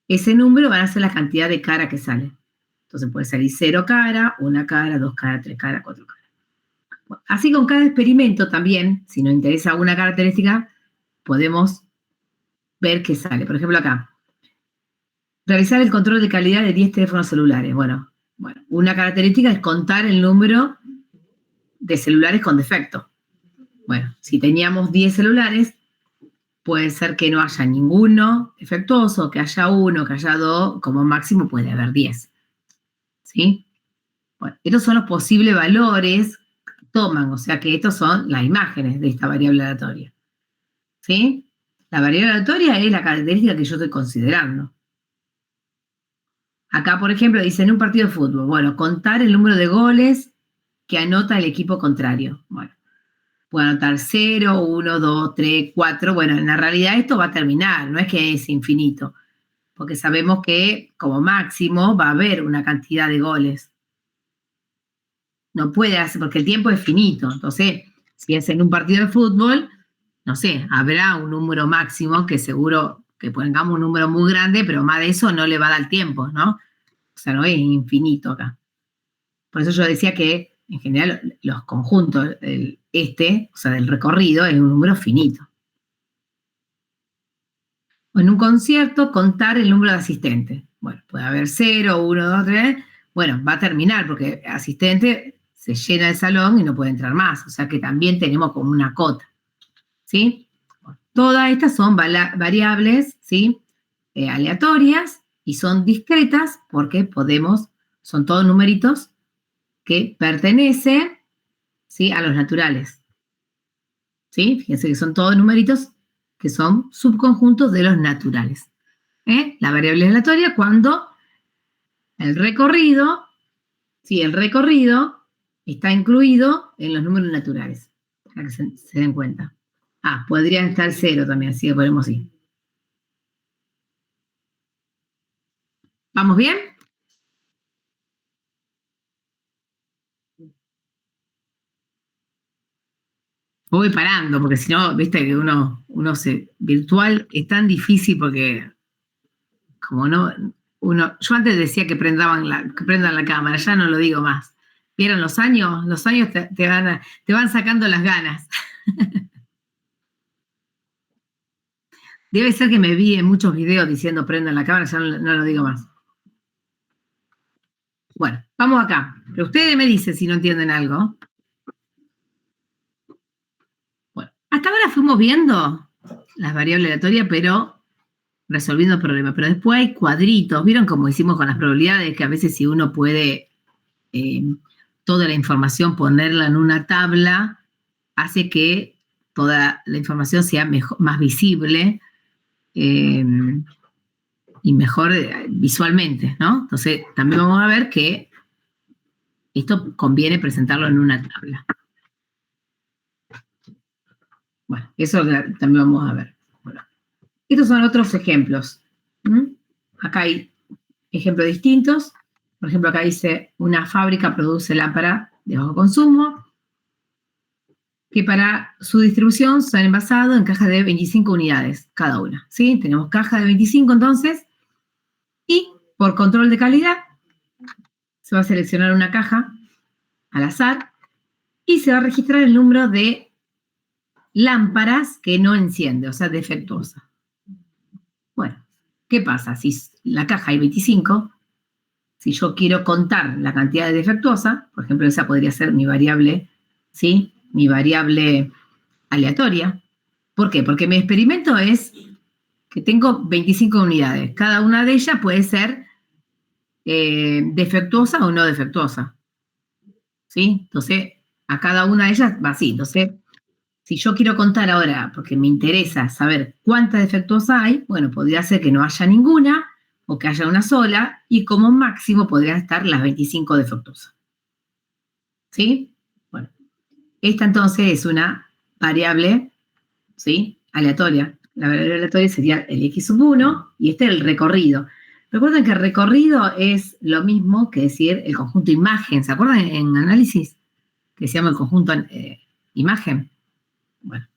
Ese número va a ser la cantidad de cara que sale. Entonces puede salir 0 cara, 1 cara, 2 cara, 3 cara, 4 cara. Bueno, así con cada experimento también, si nos interesa una característica, podemos ver qué sale. Por ejemplo, acá. Realizar el control de calidad de 10 teléfonos celulares. Bueno, una característica es contar el número de celulares con defecto. Bueno, si teníamos 10 celulares, puede ser que no haya ninguno defectuoso, que haya uno, que haya dos, como máximo puede haber 10. ¿Sí? Bueno, estos son los posibles valores que toman, o sea que estos son las imágenes de esta variable aleatoria. ¿Sí? La variable aleatoria es la característica que yo estoy considerando. Acá, por ejemplo, dice en un partido de fútbol, bueno, contar el número de goles que anota el equipo contrario. Bueno, puedo anotar 0, 1, 2, 3, 4. Bueno, en la realidad esto va a terminar, no es que es infinito, porque sabemos que como máximo va a haber una cantidad de goles. No puede hacer, porque el tiempo es finito. Entonces, si es en un partido de fútbol, no sé, habrá un número máximo que seguro que pongamos un número muy grande, pero más de eso no le va a dar tiempo, ¿no? O sea, no es infinito acá. Por eso yo decía que, en general, los conjuntos, o sea, del recorrido, es un número finito. O en un concierto, contar el número de asistentes. Bueno, puede haber 0, 1, 2, 3. Bueno, va a terminar, porque asistente se llena el salón y no puede entrar más. O sea que también tenemos como una cota. ¿Sí? Bueno, todas estas son variables, ¿sí? Aleatorias y son discretas porque son todos numeritos que pertenecen, ¿sí? A los naturales. ¿Sí? Fíjense que son todos numeritos que son subconjuntos de los naturales. La variable aleatoria cuando el recorrido, ¿sí? El recorrido está incluido en los números naturales, para que se den cuenta. Ah, podría estar 0 también, así que ponemos sí. ¿Vamos bien? Voy parando, porque si no, viste que uno virtual es tan difícil porque como no, yo antes decía que prendan la cámara, ya no lo digo más. ¿Vieron los años? Los años te van sacando las ganas. Debe ser que me vi en muchos videos diciendo prendan la cámara, ya no lo digo más. Bueno, vamos acá. Pero ustedes me dicen si no entienden algo. Bueno, hasta ahora fuimos viendo las variables aleatorias, pero resolviendo problemas. Pero después hay cuadritos. ¿Vieron cómo hicimos con las probabilidades? Que a veces si uno puede toda la información ponerla en una tabla, hace que toda la información sea más visible y mejor visualmente, ¿no? Entonces, también vamos a ver que esto conviene presentarlo en una tabla. Bueno, eso también vamos a ver. Bueno, estos son otros ejemplos. Acá hay ejemplos distintos. Por ejemplo, acá dice, una fábrica produce lámparas de bajo consumo que para su distribución son envasados en cajas de 25 unidades cada una. ¿Sí? Tenemos cajas de 25 entonces, Y por control de calidad, se va a seleccionar una caja al azar y se va a registrar el número de lámparas que no enciende, o sea, defectuosa. Bueno, ¿qué pasa? Si la caja hay 25, si yo quiero contar la cantidad de defectuosa, por ejemplo, esa podría ser mi variable, ¿sí? Mi variable aleatoria. ¿Por qué? Porque mi experimento es que tengo 25 unidades. Cada una de ellas puede ser defectuosa o no defectuosa. ¿Sí? Entonces, a cada una de ellas va así. Entonces, si yo quiero contar ahora, porque me interesa saber cuántas defectuosas hay, bueno, podría ser que no haya ninguna o que haya una sola y como máximo podrían estar las 25 defectuosas. ¿Sí? Bueno, esta entonces es una variable, ¿sí? Aleatoria. La variable aleatoria sería el x1 y este es el recorrido. Recuerden que el recorrido es lo mismo que decir el conjunto imagen. ¿Se acuerdan en análisis? Que se llama el conjunto imagen. Bueno.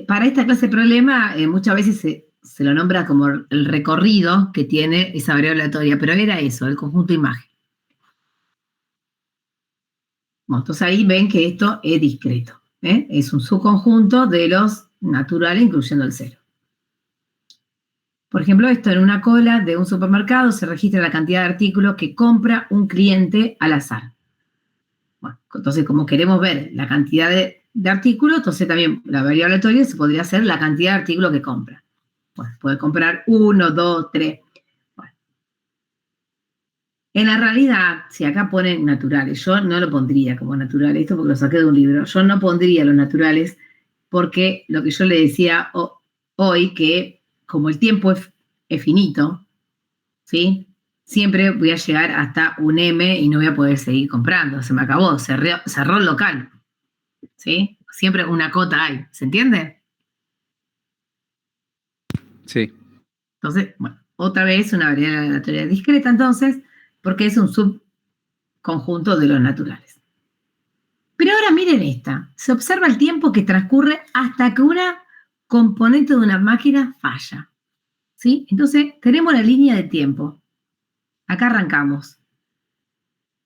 Para esta clase de problema muchas veces se lo nombra como el recorrido que tiene esa variable aleatoria, pero era eso, el conjunto imagen. Bueno, entonces ahí ven que esto es discreto. Es un subconjunto de los naturales, incluyendo el cero. Por ejemplo, esto en una cola de un supermercado se registra la cantidad de artículos que compra un cliente al azar. Bueno, entonces como queremos ver la cantidad de artículos, entonces también la variable aleatoria se podría hacer la cantidad de artículos que compra. Bueno, puede comprar 1, 2, 3. Bueno. En la realidad, si acá ponen naturales, yo no lo pondría como naturales, esto porque lo saqué de un libro, yo no pondría los naturales porque lo que yo le decía hoy, que como el tiempo es finito, ¿sí? Siempre voy a llegar hasta un M y no voy a poder seguir comprando. Se me acabó, cerró el local. ¿Sí? Siempre una cota hay. ¿Se entiende? Sí. Entonces, bueno, otra vez una variable aleatoria discreta, entonces, porque es un subconjunto de los naturales. Pero ahora miren esta. Se observa el tiempo que transcurre hasta que una componente de una máquina falla. ¿Sí? Entonces, tenemos la línea de tiempo. Acá arrancamos.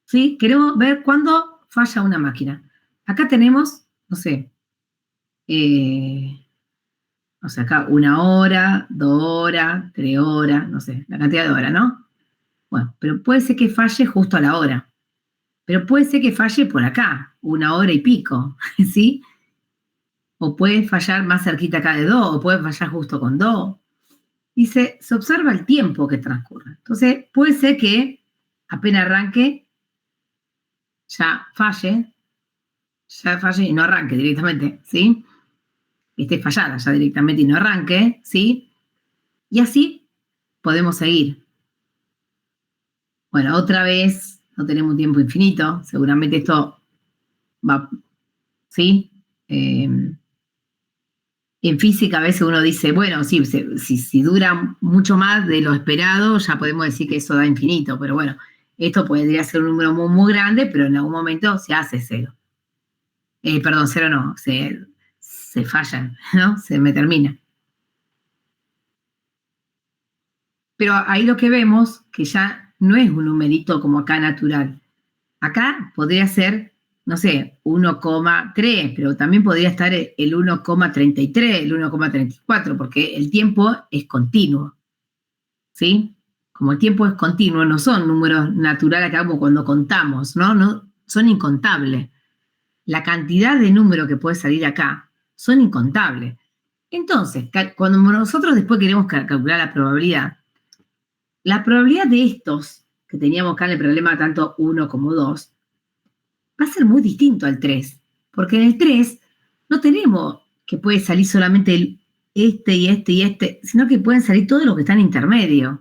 ¿Sí? Queremos ver cuándo falla una máquina. Acá tenemos, no sé, acá 1 hora, 2 horas, 3 horas, no sé, la cantidad de horas, ¿no? Bueno, pero puede ser que falle justo a la hora. Pero puede ser que falle por acá, 1 hora y pico, ¿sí? O puede fallar más cerquita acá de 2, o puede fallar justo con 2. Dice, se observa el tiempo que transcurre. Entonces, puede ser que apenas arranque, ya falle y no arranque directamente, ¿sí? Esté fallada ya directamente y no arranque, ¿sí? Y así podemos seguir. Bueno, otra vez, no tenemos un tiempo infinito, seguramente esto va, ¿sí? En física a veces uno dice, bueno, sí, si dura mucho más de lo esperado, ya podemos decir que eso da infinito, pero bueno, esto podría ser un número muy, muy grande, pero en algún momento se hace cero. Perdón, cero no, se falla, ¿no? Se me termina. Pero ahí lo que vemos, que ya no es un numerito como acá natural. Acá podría ser, no sé, 1,3, pero también podría estar el 1,33, el 1,34, porque el tiempo es continuo. ¿Sí? Como el tiempo es continuo, no son números naturales acá como cuando contamos, ¿no? No, son incontables. La cantidad de números que puede salir acá son incontables. Entonces, cuando nosotros después queremos calcular la probabilidad de estos que teníamos acá en el problema, tanto 1 como 2, va a ser muy distinto al 3, porque en el 3 no tenemos que puede salir solamente este y este y este, sino que pueden salir todos los que están intermedios.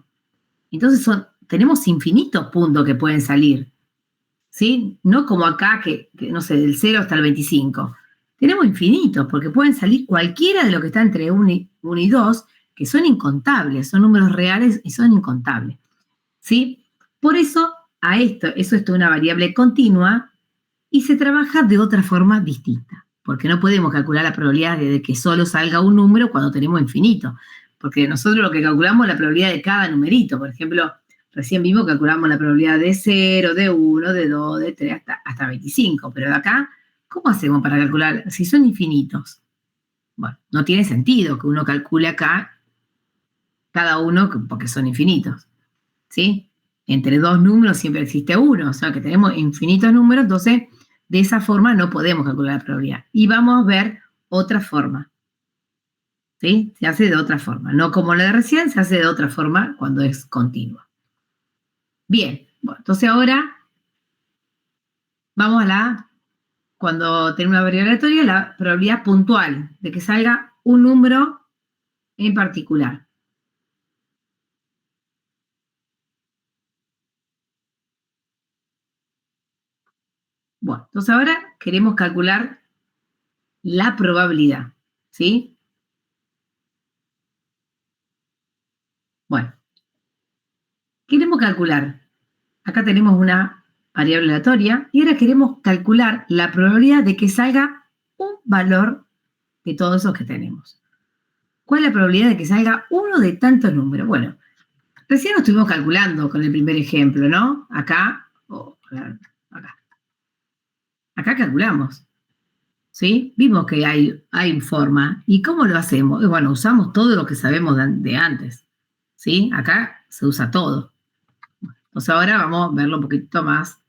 Entonces tenemos infinitos puntos que pueden salir, ¿sí? No como acá, que no sé, del 0 hasta el 25. Tenemos infinitos, porque pueden salir cualquiera de lo que está entre 1 y 2, que son incontables, son números reales y son incontables, ¿sí? Por eso, eso es una variable continua y se trabaja de otra forma distinta, porque no podemos calcular la probabilidad de que solo salga un número cuando tenemos infinito, porque nosotros lo que calculamos es la probabilidad de cada numerito. Por ejemplo, recién vimos que calculamos la probabilidad de 0, de 1, de 2, de 3, hasta 25. Pero de acá, ¿cómo hacemos para calcular? Si son infinitos. Bueno, no tiene sentido que uno calcule acá cada uno porque son infinitos. ¿Sí? Entre dos números siempre existe uno, o sea que tenemos infinitos números, entonces de esa forma no podemos calcular la probabilidad. Y vamos a ver otra forma. ¿Sí? Se hace de otra forma. No como la de recién, se hace de otra forma cuando es continua. Bien, bueno, entonces ahora vamos a cuando tenemos una variable aleatoria, la probabilidad puntual de que salga un número en particular. Bueno, entonces ahora queremos calcular la probabilidad, ¿sí? Bueno, queremos calcular. Acá tenemos una variable aleatoria y ahora queremos calcular la probabilidad de que salga un valor de todos esos que tenemos. ¿Cuál es la probabilidad de que salga uno de tantos números? Bueno, recién lo estuvimos calculando con el primer ejemplo, ¿no? Acá, acá. Acá calculamos, ¿sí? Vimos que hay forma. ¿Y cómo lo hacemos? Y bueno, usamos todo lo que sabemos de antes, ¿sí? Acá se usa todo. Entonces ahora vamos a verlo un poquito más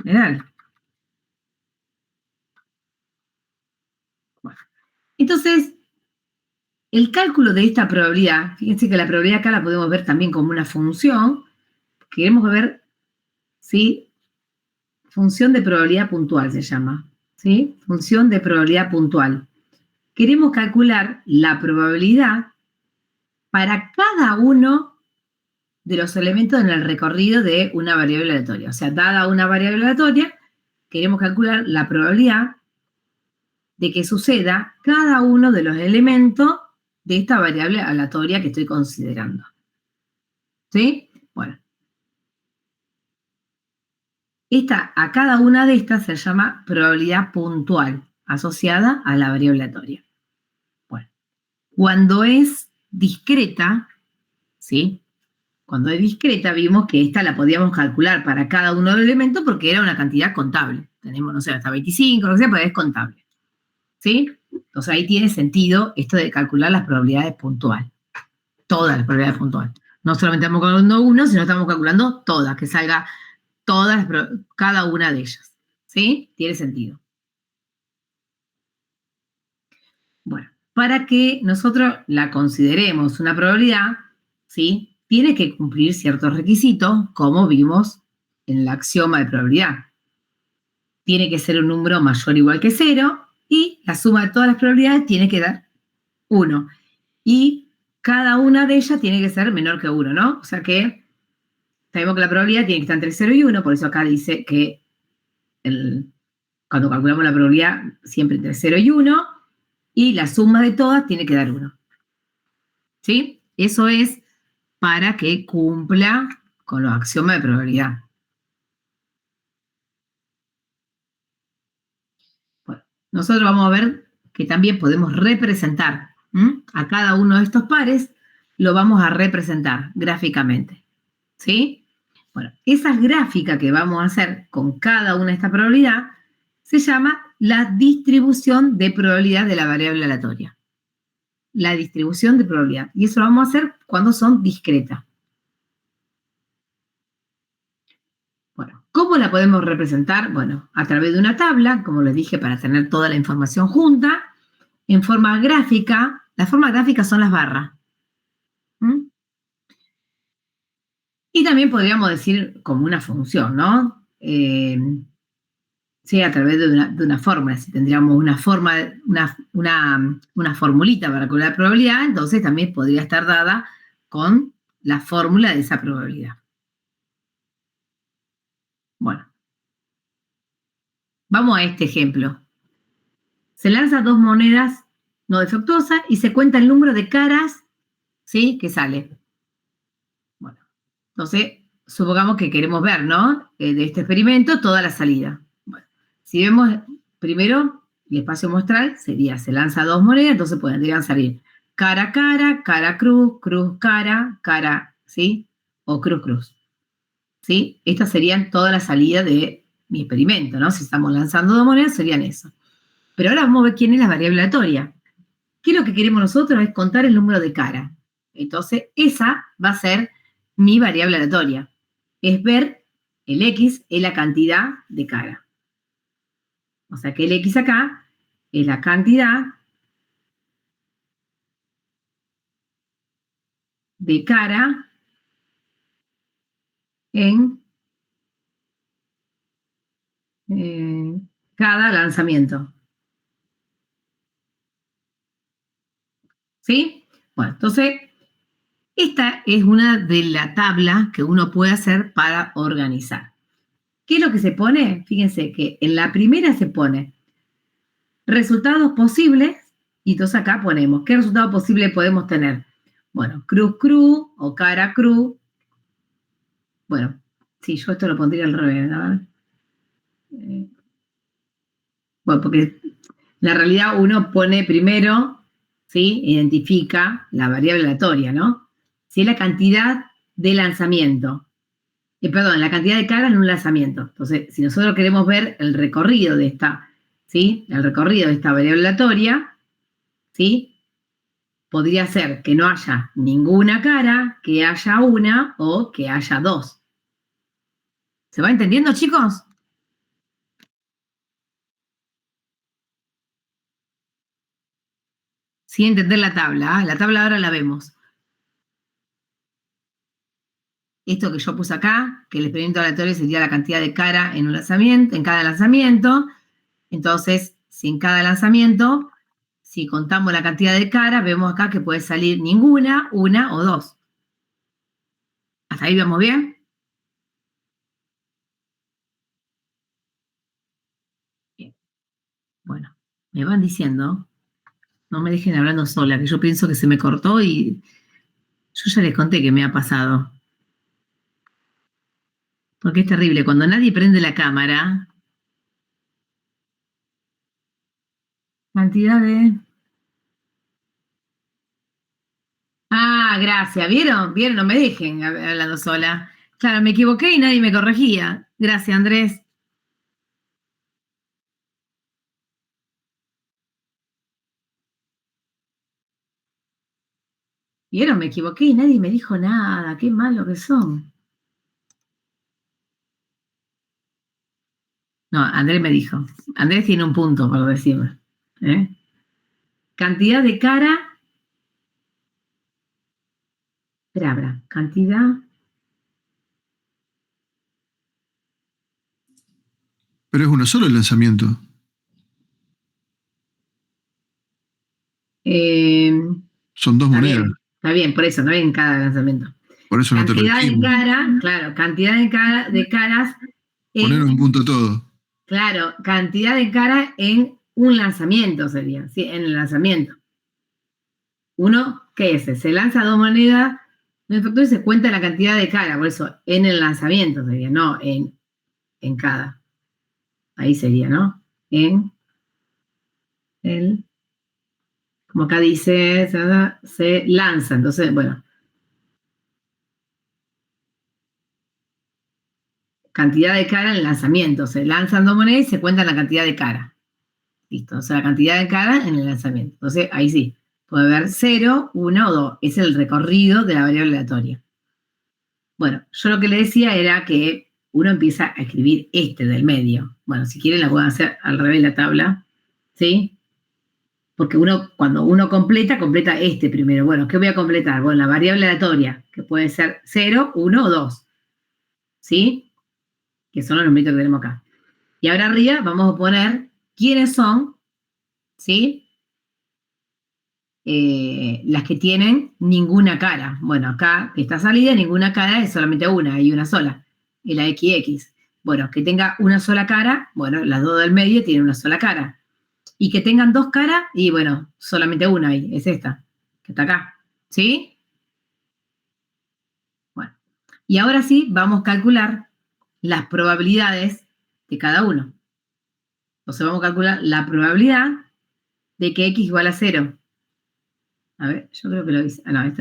general. Bueno, entonces, el cálculo de esta probabilidad, fíjense que la probabilidad acá la podemos ver también como una función. Queremos ver, ¿sí? Función de probabilidad puntual se llama, ¿sí? Función de probabilidad puntual. Queremos calcular la probabilidad para cada uno de los elementos en el recorrido de una variable aleatoria. O sea, dada una variable aleatoria, queremos calcular la probabilidad de que suceda cada uno de los elementos de esta variable aleatoria que estoy considerando. ¿Sí? Bueno. A cada una de estas se llama probabilidad puntual, asociada a la variable aleatoria. Bueno. Cuando es discreta, ¿sí? Cuando es discreta, vimos que esta la podíamos calcular para cada uno de los elementos porque era una cantidad contable. Tenemos, no sé, hasta 25, lo que sea, pero es contable. ¿Sí? Entonces ahí tiene sentido esto de calcular las probabilidades puntuales. Todas las probabilidades puntuales. No solamente estamos calculando uno, sino estamos calculando todas, que salga cada una de ellas. ¿Sí? Tiene sentido. Bueno, para que nosotros la consideremos una probabilidad, ¿sí? Tiene que cumplir ciertos requisitos, como vimos en el axioma de probabilidad. Tiene que ser un número mayor o igual que 0 y la suma de todas las probabilidades tiene que dar 1. Y cada una de ellas tiene que ser menor que 1, ¿no? O sea que sabemos que la probabilidad tiene que estar entre 0 y 1, por eso acá dice que cuando calculamos la probabilidad siempre entre 0 y 1, y la suma de todas tiene que dar 1. ¿Sí? Eso es para que cumpla con los axiomas de probabilidad. Bueno, nosotros vamos a ver que también podemos representar a cada uno de estos pares, lo vamos a representar gráficamente. ¿Sí? Bueno, esas gráficas que vamos a hacer con cada una de estas probabilidades se llama la distribución de probabilidad de la variable aleatoria. La distribución de probabilidad. Y eso lo vamos a hacer cuando son discretas. Bueno, ¿cómo la podemos representar? Bueno, a través de una tabla, como les dije, para tener toda la información junta, en forma gráfica. La forma gráfica son las barras. Y también podríamos decir como una función, ¿no? Sí, a través de una fórmula. Si tendríamos una formulita para calcular la probabilidad, entonces también podría estar dada con la fórmula de esa probabilidad. Bueno. Vamos a este ejemplo. Se lanzan 2 monedas no defectuosas y se cuenta el número de caras, ¿sí?, que sale. Bueno, entonces, supongamos que queremos ver, ¿no?, de este experimento toda la salida. Bueno, si vemos primero el espacio muestral, se lanza 2 monedas, entonces podrían salir cara, cara, cruz, cruz, cara, ¿sí? O cruz, cruz. ¿Sí? Estas serían todas las salidas de mi experimento, ¿no? Si estamos lanzando dos monedas, serían eso. Pero ahora vamos a ver quién es la variable aleatoria. ¿Qué es lo que queremos nosotros? Es contar el número de cara. Entonces, esa va a ser mi variable aleatoria. Es ver el X es la cantidad de cara. O sea que el X acá es la cantidad de cara en cada lanzamiento. ¿Sí? Bueno, entonces, esta es una de la tabla que uno puede hacer para organizar. ¿Qué es lo que se pone? Fíjense que en la primera se pone resultados posibles, y entonces acá ponemos, ¿qué resultado posible podemos tener? Bueno, cruz, cruz, o cara, cruz. Bueno, sí, yo esto lo pondría al revés, ¿no? Bueno, porque la realidad uno pone primero, ¿sí? Identifica la variable aleatoria, ¿no? Si es la cantidad de lanzamiento. Perdón, la cantidad de caras en un lanzamiento. Entonces, si nosotros queremos ver el recorrido de esta, ¿sí? El recorrido de esta variable aleatoria, ¿sí? Podría ser que no haya ninguna cara, que haya una o que haya dos. ¿Se va entendiendo, chicos? Sin entender la tabla, ¿eh? La tabla ahora la vemos. Esto que yo puse acá, que el experimento aleatorio sería la cantidad de cara en un lanzamiento, en cada lanzamiento. Entonces, si en cada lanzamiento, si contamos la cantidad de cara, vemos acá que puede salir ninguna, una o dos. ¿Hasta ahí vamos bien? Bien. Bueno, me van diciendo, no me dejen hablando sola, que yo pienso que se me cortó y yo ya les conté que me ha pasado. Porque es terrible, cuando nadie prende la cámara, cantidad de... Ah, gracias, ¿vieron? ¿Vieron? No me dejen hablando sola. Claro, me equivoqué y nadie me corregía. Gracias, Andrés. ¿Vieron? Me equivoqué y nadie me dijo nada. Qué malo que son. No, Andrés me dijo. Andrés tiene un punto por decirme. ¿Eh? Cantidad de cara. Espera, cantidad. Pero es uno solo el lanzamiento. Son dos Está monedas. bien, está bien, por eso, no hay en cada lanzamiento. Por eso no te lo Cantidad de dijimos. cara, claro, cantidad de caras. Poner un punto todo. Claro, cantidad de caras en un lanzamiento sería, ¿sí? En el lanzamiento. Uno, ¿qué es? Se lanza dos monedas, no efectúa y se cuenta la cantidad de cara, por eso en el lanzamiento sería, no en cada. Ahí sería, ¿no? En el, como acá dice, se lanza, entonces, bueno. Cantidad de cara en el lanzamiento, se lanzan dos monedas y se cuenta la cantidad de cara. Listo, o sea, la cantidad de cara en el lanzamiento. Entonces, ahí sí, puede haber 0, 1 o 2. Es el recorrido de la variable aleatoria. Bueno, yo lo que le decía era que uno empieza a escribir este del medio. Bueno, si quieren la pueden hacer al revés la tabla, ¿sí? Porque cuando uno completa este primero. Bueno, ¿qué voy a completar? Bueno, la variable aleatoria, que puede ser 0, 1 o 2. ¿Sí? Que son los numeritos que tenemos acá. Y ahora arriba vamos a poner quiénes son, ¿sí? Las que tienen ninguna cara. Bueno, acá esta salida, ninguna cara es solamente una, hay una sola, y la XX. Bueno, que tenga una sola cara, bueno, las dos del medio tienen una sola cara. Y que tengan dos caras, y bueno, solamente una ahí, es esta, que está acá, ¿sí? Bueno, y ahora sí, vamos a calcular las probabilidades de cada uno. Entonces vamos a calcular la probabilidad de que X igual a 0. A ver, yo creo que lo hice. No,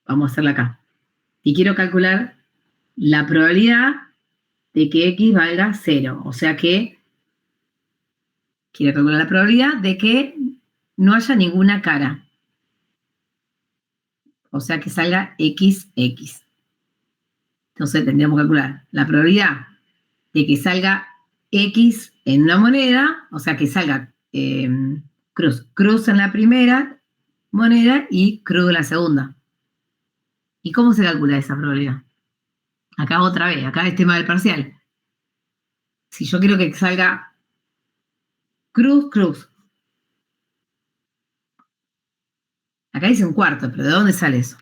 vamos a hacerla acá. Y quiero calcular la probabilidad de que X valga 0. O sea que quiero calcular la probabilidad de que no haya ninguna cara. O sea que salga XX. Entonces tendríamos que calcular la probabilidad de que salga X en una moneda, o sea que salga cruz en la primera moneda y cruz en la segunda. ¿Y cómo se calcula esa probabilidad? Acá otra vez, acá es tema del parcial. Si yo quiero que salga cruz. Acá dice un cuarto, pero ¿de dónde sale eso?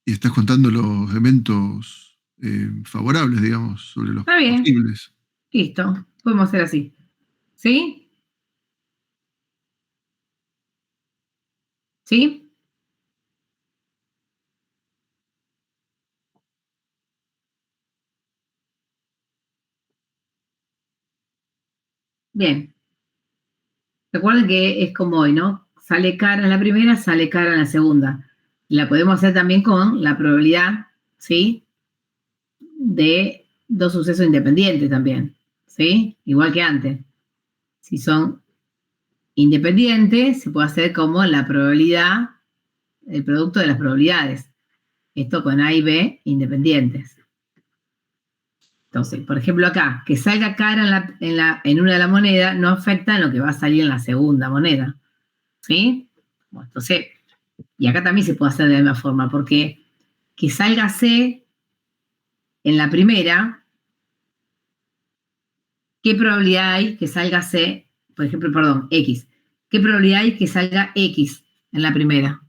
Y estás contando los eventos favorables, digamos, sobre los Está bien. posibles. Listo, podemos hacer así. ¿Sí? ¿Sí? Bien. Recuerden que es como hoy, ¿no? Sale cara en la primera, sale cara en la segunda. La podemos hacer también con la probabilidad, ¿sí? De dos sucesos independientes también, ¿sí? Igual que antes. Si son independientes, se puede hacer como la probabilidad, el producto de las probabilidades. Esto con A y B independientes. Entonces, por ejemplo, acá, que salga cara en una de las monedas no afecta en lo que va a salir en la segunda moneda. ¿Sí? Bueno, entonces, y acá también se puede hacer de la misma forma, porque que salga C en la primera, ¿qué probabilidad hay que salga C, por ejemplo, perdón, X? ¿Qué probabilidad hay que salga X en la primera?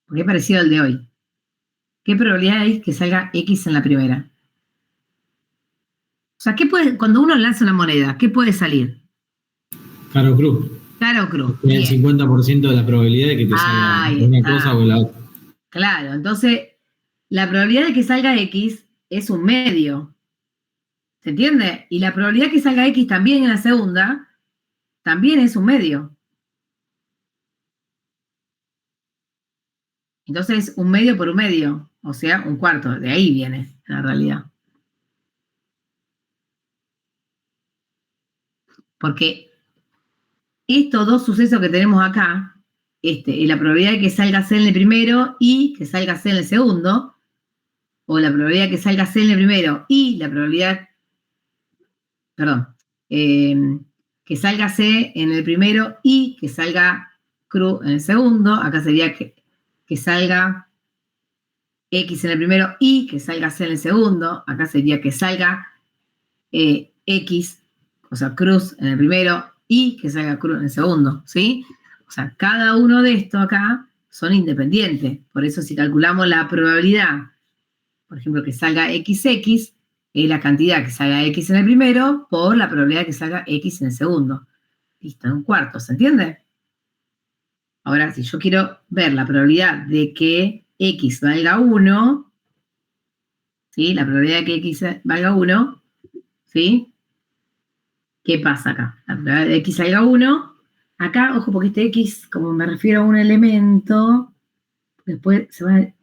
Porque es parecido al de hoy. ¿Qué probabilidad hay que salga X en la primera? O sea, cuando uno lanza una moneda, ¿qué puede salir? Caro cruz. Cara o cruz. Tiene el 50% de la probabilidad de que te salga Ahí una está. cosa o la otra. Claro, entonces la probabilidad de que salga X es un medio. ¿Se entiende? Y la probabilidad que salga X también en la segunda también es un medio. Entonces, un medio por un medio, o sea, un cuarto. De ahí viene, en la realidad. Porque estos dos sucesos que tenemos acá, y la probabilidad de que salga C en el primero y que salga C en el segundo, o la probabilidad de que salga C en el primero y la probabilidad, perdón, que salga C en el primero y que salga cruz en el segundo, acá sería que salga X en el primero y que salga C en el segundo, acá sería que salga X, o sea, cruz en el primero y que salga cruz en el segundo, ¿sí? O sea, cada uno de estos acá son independientes. Por eso si calculamos la probabilidad, por ejemplo, que salga XX, es la cantidad que salga X en el primero por la probabilidad que salga X en el segundo. Listo, en un cuarto, ¿se entiende? Ahora, si yo quiero ver la probabilidad de que X valga 1, ¿sí? La probabilidad de que X valga 1, ¿sí? ¿Qué pasa acá? La probabilidad de X salga 1. Acá, ojo, porque este X, como me refiero a un elemento, después se van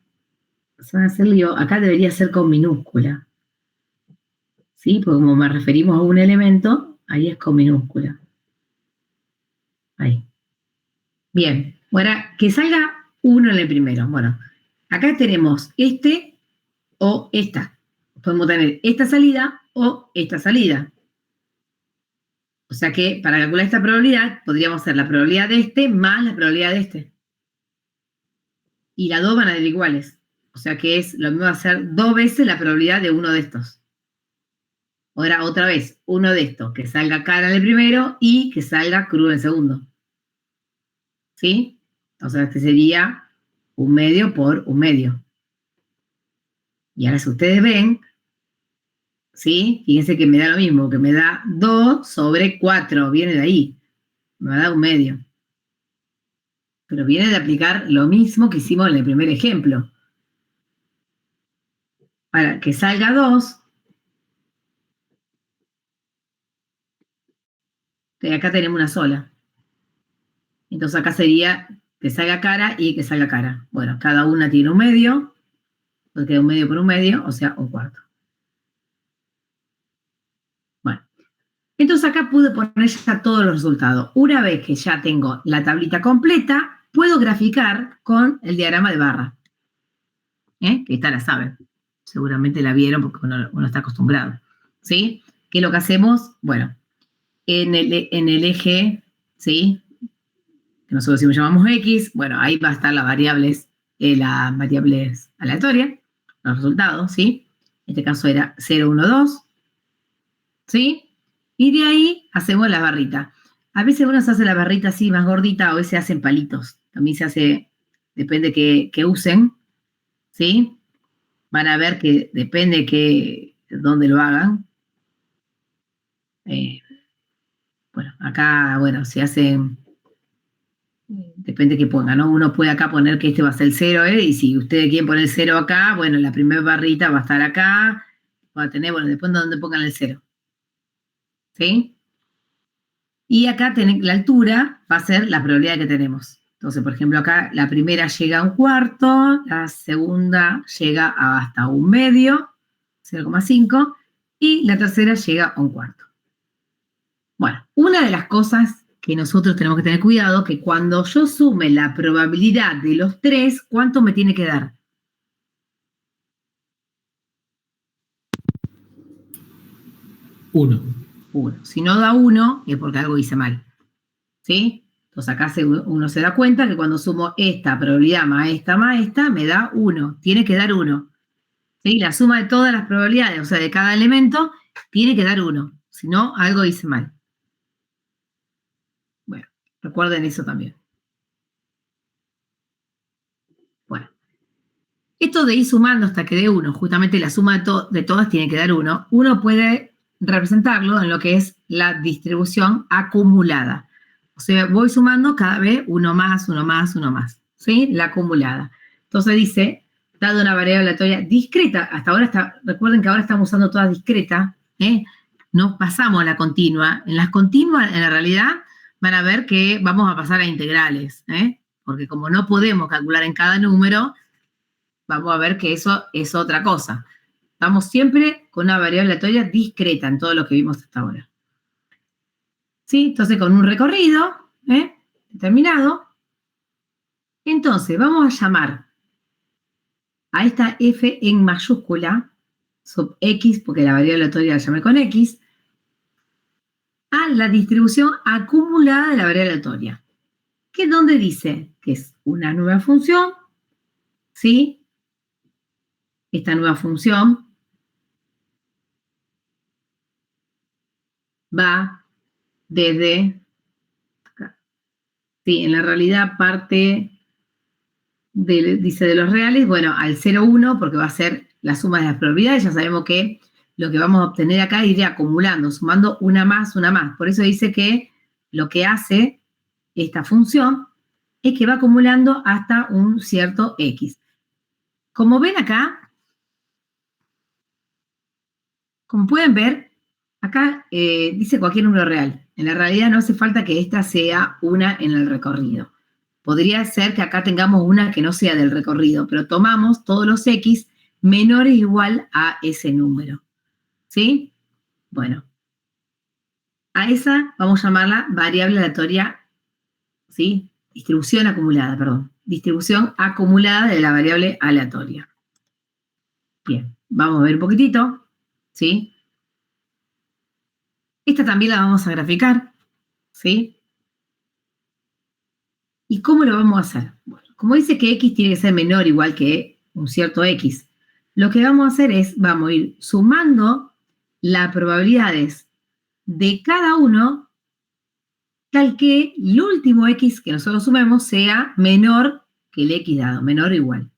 a hacer lío. Acá debería ser con minúscula. ¿Sí? Porque como me referimos a un elemento, ahí es con minúscula. Ahí. Bien. Ahora, que salga 1 en el primero. Bueno, acá tenemos este o esta. Podemos tener esta salida o esta salida. O sea que para calcular esta probabilidad, podríamos hacer la probabilidad de este más la probabilidad de este. Y las dos van a dar iguales. O sea que es lo mismo hacer 2 veces la probabilidad de uno de estos. Ahora, otra vez, uno de estos, que salga cara en el primero y que salga cruz en el segundo. ¿Sí? O sea, este sería un medio por un medio. Y ahora si ustedes ven, ¿sí? Fíjense que me da lo mismo, que me da 2 sobre 4, viene de ahí, me da 1/2. Pero viene de aplicar lo mismo que hicimos en el primer ejemplo. Para que salga 2, acá tenemos una sola. Entonces acá sería que salga cara y que salga cara. Bueno, cada una tiene 1/2, entonces queda 1/2 por 1/2, o sea, 1/4. Bueno, entonces acá pude poner ya todos los resultados. Una vez que ya tengo la tablita completa, puedo graficar con el diagrama de barra. Que esta la saben. Seguramente la vieron porque uno está acostumbrado. ¿Sí? ¿Qué es lo que hacemos? Bueno, en el eje, ¿sí? Que nosotros siempre llamamos X, bueno, ahí va a estar las variables aleatorias, los resultados, ¿sí? En este caso era 0, 1, 2, ¿sí? Y de ahí hacemos la barrita. A veces uno se hace la barrita así más gordita, a veces se hacen palitos. También se hace, depende que usen, ¿sí? Van a ver que depende dónde lo hagan. Bueno, acá, bueno, se hace, depende que pongan, ¿no? Uno puede acá poner que este va a ser el 0, y si ustedes quieren poner el 0 acá, bueno, la primera barrita va a estar acá, va a tener, bueno, después donde pongan el 0. ¿Sí? Y acá la altura va a ser la probabilidad que tenemos. Entonces, por ejemplo, acá la primera llega a 1/4, la segunda llega hasta 1/2, 0,5, y la tercera llega a 1/4. Bueno, una de las cosas que nosotros tenemos que tener cuidado, que cuando yo sume la probabilidad de los 3, ¿cuánto me tiene que dar? 1. 1. Si no da 1, es porque algo hice mal. ¿Sí? Entonces acá uno se da cuenta que cuando sumo esta probabilidad más esta, me da 1. Tiene que dar 1. ¿Sí? La suma de todas las probabilidades, o sea, de cada elemento, tiene que dar 1. Si no, algo hice mal. Bueno, recuerden eso también. Bueno. Esto de ir sumando hasta que dé 1, justamente la suma de todas tiene que dar 1, uno puede representarlo en lo que es la distribución acumulada. O sea, voy sumando cada vez 1 más, 1 más, 1 más. ¿Sí? La acumulada. Entonces dice, dado una variable aleatoria discreta, hasta ahora recuerden que ahora estamos usando todas discretas, no pasamos a la continua. En las continuas, en la realidad, van a ver que vamos a pasar a integrales, porque como no podemos calcular en cada número, vamos a ver que eso es otra cosa. Estamos siempre con una variable aleatoria discreta en todo lo que vimos hasta ahora. ¿Sí? Entonces, con un recorrido determinado, entonces vamos a llamar a esta f en mayúscula, sub x, porque la variable aleatoria la llamé con x, a la distribución acumulada de la variable aleatoria, que es donde dice que es una nueva función, ¿sí? Esta nueva función va desde acá. Sí, en la realidad parte dice de los reales, bueno, al 0,1, porque va a ser la suma de las probabilidades. Ya sabemos que lo que vamos a obtener acá iría acumulando, sumando una más, una más. Por eso dice que lo que hace esta función es que va acumulando hasta un cierto x. Como ven acá, como pueden ver, acá dice cualquier número real. En la realidad no hace falta que esta sea una en el recorrido. Podría ser que acá tengamos una que no sea del recorrido, pero tomamos todos los x menores o igual a ese número. ¿Sí? Bueno, a esa vamos a llamarla variable aleatoria, ¿sí? Distribución acumulada, perdón. Distribución acumulada de la variable aleatoria. Bien, vamos a ver un poquitito, ¿sí? Esta también la vamos a graficar, ¿sí? ¿Y cómo lo vamos a hacer? Bueno, como dice que x tiene que ser menor o igual que un cierto x, lo que vamos a hacer es, vamos a ir sumando las probabilidades de cada uno, tal que el último x que nosotros sumemos sea menor que el x dado, menor o igual.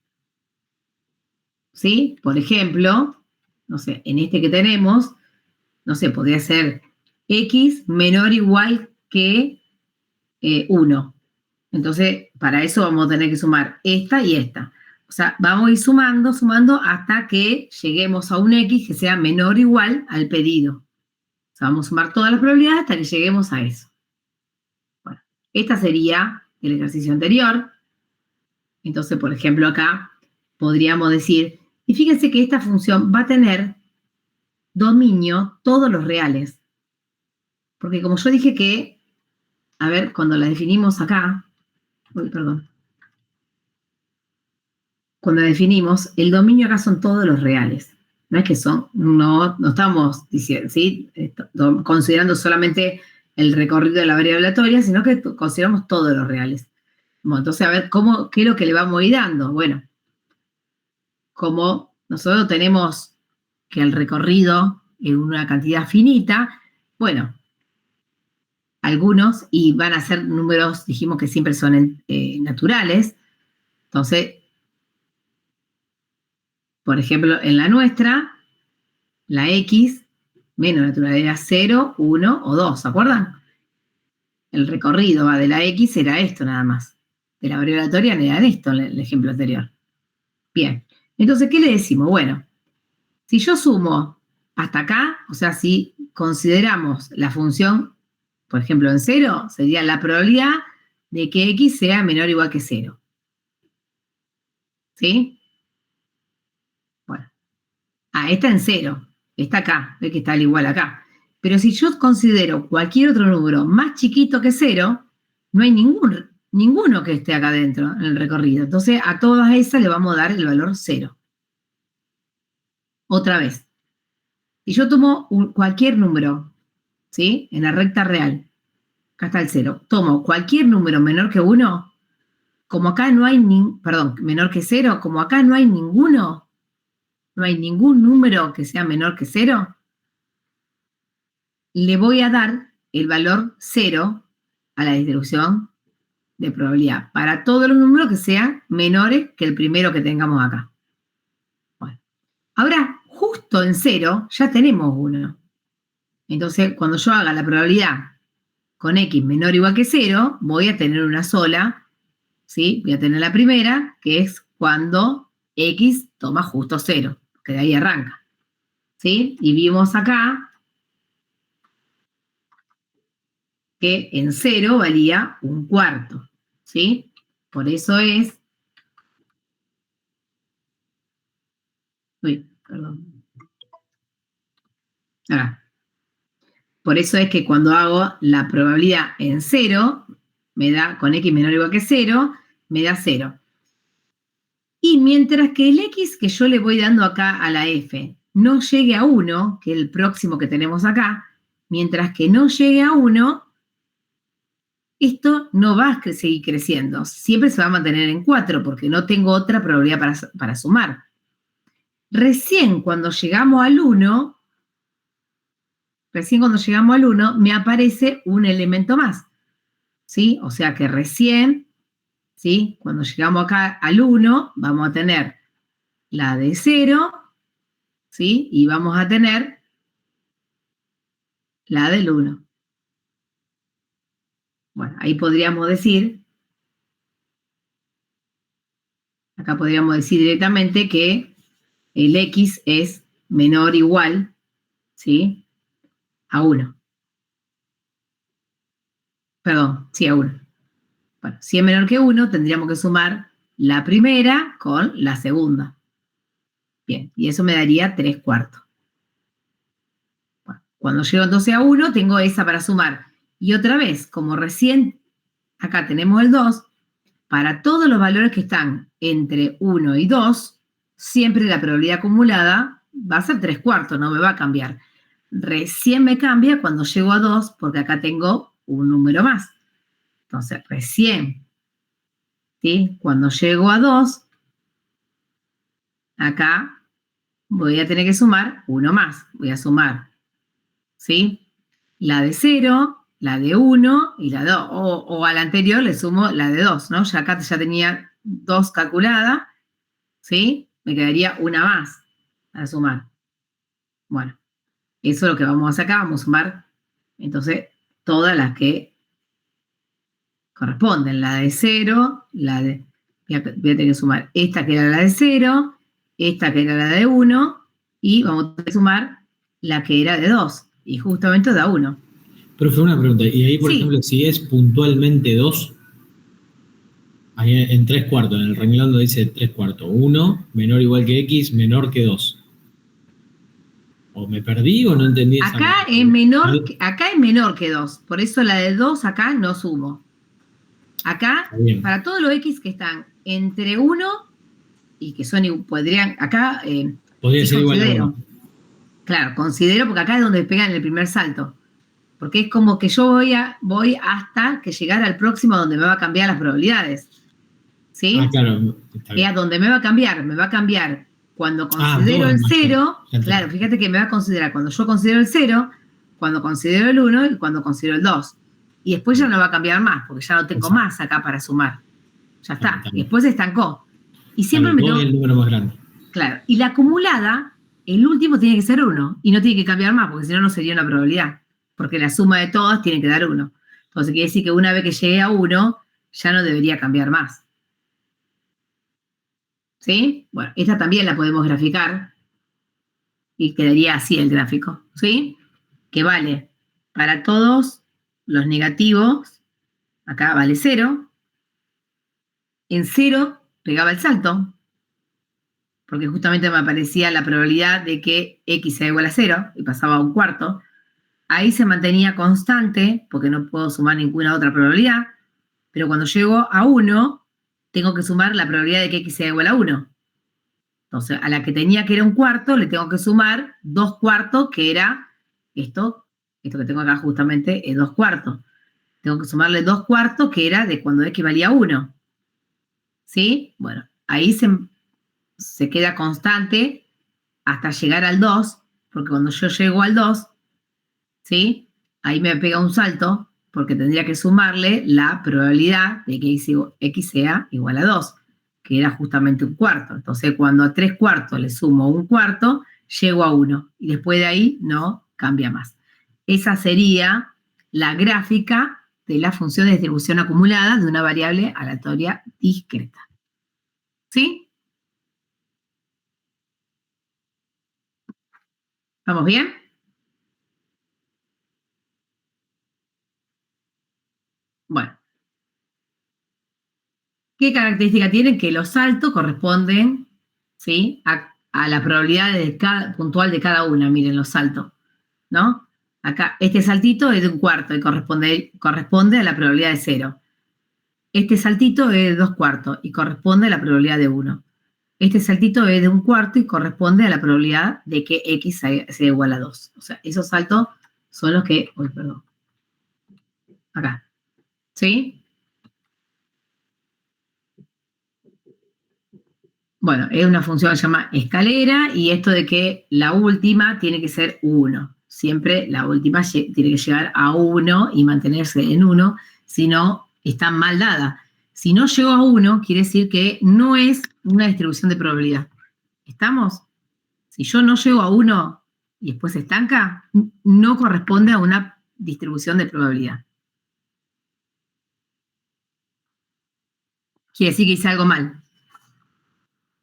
¿Sí? Por ejemplo, no sé, en este que tenemos, no sé, podría ser X menor o igual que 1. Entonces, para eso vamos a tener que sumar esta y esta. O sea, vamos a ir sumando hasta que lleguemos a un X que sea menor o igual al pedido. O sea, vamos a sumar todas las probabilidades hasta que lleguemos a eso. Bueno, esta sería el ejercicio anterior. Entonces, por ejemplo, acá podríamos decir, y fíjense que esta función va a tener dominio todos los reales. Porque como yo dije que, a ver, cuando la definimos acá, cuando la definimos, el dominio acá son todos los reales. No es que son, no estamos diciendo, ¿sí? Considerando solamente el recorrido de la variable aleatoria, sino que consideramos todos los reales. Bueno, entonces, a ver, ¿qué es lo que le vamos a ir dando? Bueno, como nosotros tenemos que el recorrido es una cantidad finita, bueno, algunos, y van a ser números, dijimos que siempre son naturales, entonces, por ejemplo, en la nuestra, la X menos natural era 0, 1 o 2, ¿se acuerdan? El recorrido de la X era esto nada más. De la variable aleatoria era esto, el ejemplo anterior. Bien, entonces, ¿qué le decimos? Bueno, si yo sumo hasta acá, o sea, si consideramos la función, por ejemplo, en 0, sería la probabilidad de que X sea menor o igual que 0. ¿Sí? Bueno. Esta en 0. Está acá. Ve que está al igual acá. Pero si yo considero cualquier otro número más chiquito que 0, no hay ninguno que esté acá dentro en el recorrido. Entonces, a todas esas le vamos a dar el valor 0. Otra vez. Si yo tomo cualquier número, ¿sí? En la recta real, acá está el 0, tomo cualquier número menor que 1, como acá no hay menor que 0, como acá no hay ninguno, no hay ningún número que sea menor que 0, le voy a dar el valor 0 a la distribución de probabilidad para todos los números que sean menores que el primero que tengamos acá. Bueno, ahora, justo en 0 ya tenemos 1. Entonces, cuando yo haga la probabilidad con X menor o igual que 0, voy a tener una sola, ¿sí? Voy a tener la primera, que es cuando X toma justo 0, que de ahí arranca, ¿sí? Y vimos acá que en 0 valía 1/4, ¿sí? Por eso es... Uy, perdón. Por eso es que cuando hago la probabilidad en 0, me da, con X menor o igual que 0, me da 0. Y mientras que el X que yo le voy dando acá a la F no llegue a 1, que es el próximo que tenemos acá, mientras que no llegue a 1, esto no va a seguir creciendo. Siempre se va a mantener en 4 porque no tengo otra probabilidad para sumar. Recién cuando llegamos al 1, me aparece un elemento más, ¿sí? O sea que recién, ¿sí? Cuando llegamos acá al 1, vamos a tener la de 0, ¿sí? Y vamos a tener la del 1. Bueno, ahí podríamos decir, acá podríamos decir directamente que el X es menor o igual, ¿sí? A 1. Perdón, sí, a 1. Bueno, si es menor que 1, tendríamos que sumar la primera con la segunda. Bien, y eso me daría 3/4. Bueno, cuando llego entonces a 1, tengo esa para sumar. Y otra vez, como recién acá tenemos el 2, para todos los valores que están entre 1 y 2, siempre la probabilidad acumulada va a ser 3/4, no me va a cambiar. Recién me cambia cuando llego a 2, porque acá tengo un número más. Entonces, recién, ¿sí? Cuando llego a 2, acá voy a tener que sumar uno más. Voy a sumar, ¿sí? La de 0, la de 1 y la de 2. O a la anterior le sumo la de 2, ¿no? Ya acá ya tenía 2 calculada, ¿sí? Me quedaría una más para sumar. Bueno, eso es lo que vamos a sacar, vamos a sumar, entonces, todas las que corresponden, la de 0, voy a tener que sumar esta que era la de 0, esta que era la de 1, y vamos a tener que sumar la que era de 2, y justamente da 1. Profe, una pregunta, y ahí, por Sí. ejemplo, si es puntualmente 2, ahí en 3/4, en el renglón donde dice 3/4, 1 menor o igual que X, menor que 2. ¿O me perdí o no entendí esa Acá parte? es menor que 2, por eso la de 2 acá no sumo. Acá, Bien. para todos los X que están entre 1 y que son, podrían, acá Podría sí ser igual a considero. 1. Claro, considero porque acá es donde pegan el primer salto. Porque es como que yo voy hasta que llegar al próximo donde me va a cambiar las probabilidades. ¿Sí? Ah, claro. Está Es bien. a donde me va a cambiar cuando considero dos el más 0, ya entendí. claro, fíjate que me va a considerar cuando yo considero el 0, cuando considero el 1 y cuando considero el 2. Y después ya no va a cambiar más, porque ya no tengo Exacto. más acá para sumar. Ya está. Está bien. Y después se estancó. Y siempre me Dos tengo... es el número más grande. Claro. Y la acumulada, el último tiene que ser 1 y no tiene que cambiar más, porque si no, no sería una probabilidad. Porque la suma de todas tiene que dar 1. Entonces quiere decir que una vez que llegue a 1, ya no debería cambiar más. ¿Sí? Bueno, esta también la podemos graficar y quedaría así el gráfico. ¿Sí? Que vale para todos los negativos, acá vale 0. En 0 pegaba el salto, porque justamente me aparecía la probabilidad de que x sea igual a 0 y pasaba a 1/4. Ahí se mantenía constante, porque no puedo sumar ninguna otra probabilidad, pero cuando llego a 1, tengo que sumar la probabilidad de que x sea igual a 1. Entonces, a la que tenía que era 1/4, le tengo que sumar 2/4, que era esto que tengo acá justamente es 2/4. Tengo que sumarle 2/4, que era de cuando x valía 1. ¿Sí? Bueno, ahí se queda constante hasta llegar al 2, porque cuando yo llego al 2, ¿sí? Ahí me pega un salto, porque tendría que sumarle la probabilidad de que x sea igual a 2, que era justamente 1/4. Entonces, cuando a 3/4 le sumo 1/4, llego a 1. Y después de ahí no cambia más. Esa sería la gráfica de la función de distribución acumulada de una variable aleatoria discreta. ¿Sí? ¿Vamos bien? Bueno. ¿Qué característica tienen? Que los saltos corresponden, ¿sí? a la probabilidad puntual de cada una. Miren los saltos, ¿no? Acá, este saltito es de 1/4 y corresponde a la probabilidad de 0. Este saltito es de 2/4 y corresponde a la probabilidad de 1. Este saltito es de 1/4 y corresponde a la probabilidad de que x sea igual a 2. O sea, esos saltos son los que... Uy, perdón. Acá. ¿Sí? Bueno, es una función que se llama escalera y esto de que la última tiene que ser 1. Siempre la última tiene que llegar a 1 y mantenerse en 1, si no, está mal dada. Si no llegó a 1, quiere decir que no es una distribución de probabilidad. ¿Estamos? Si yo no llego a 1 y después se estanca, no corresponde a una distribución de probabilidad. Quiere decir que hice algo mal.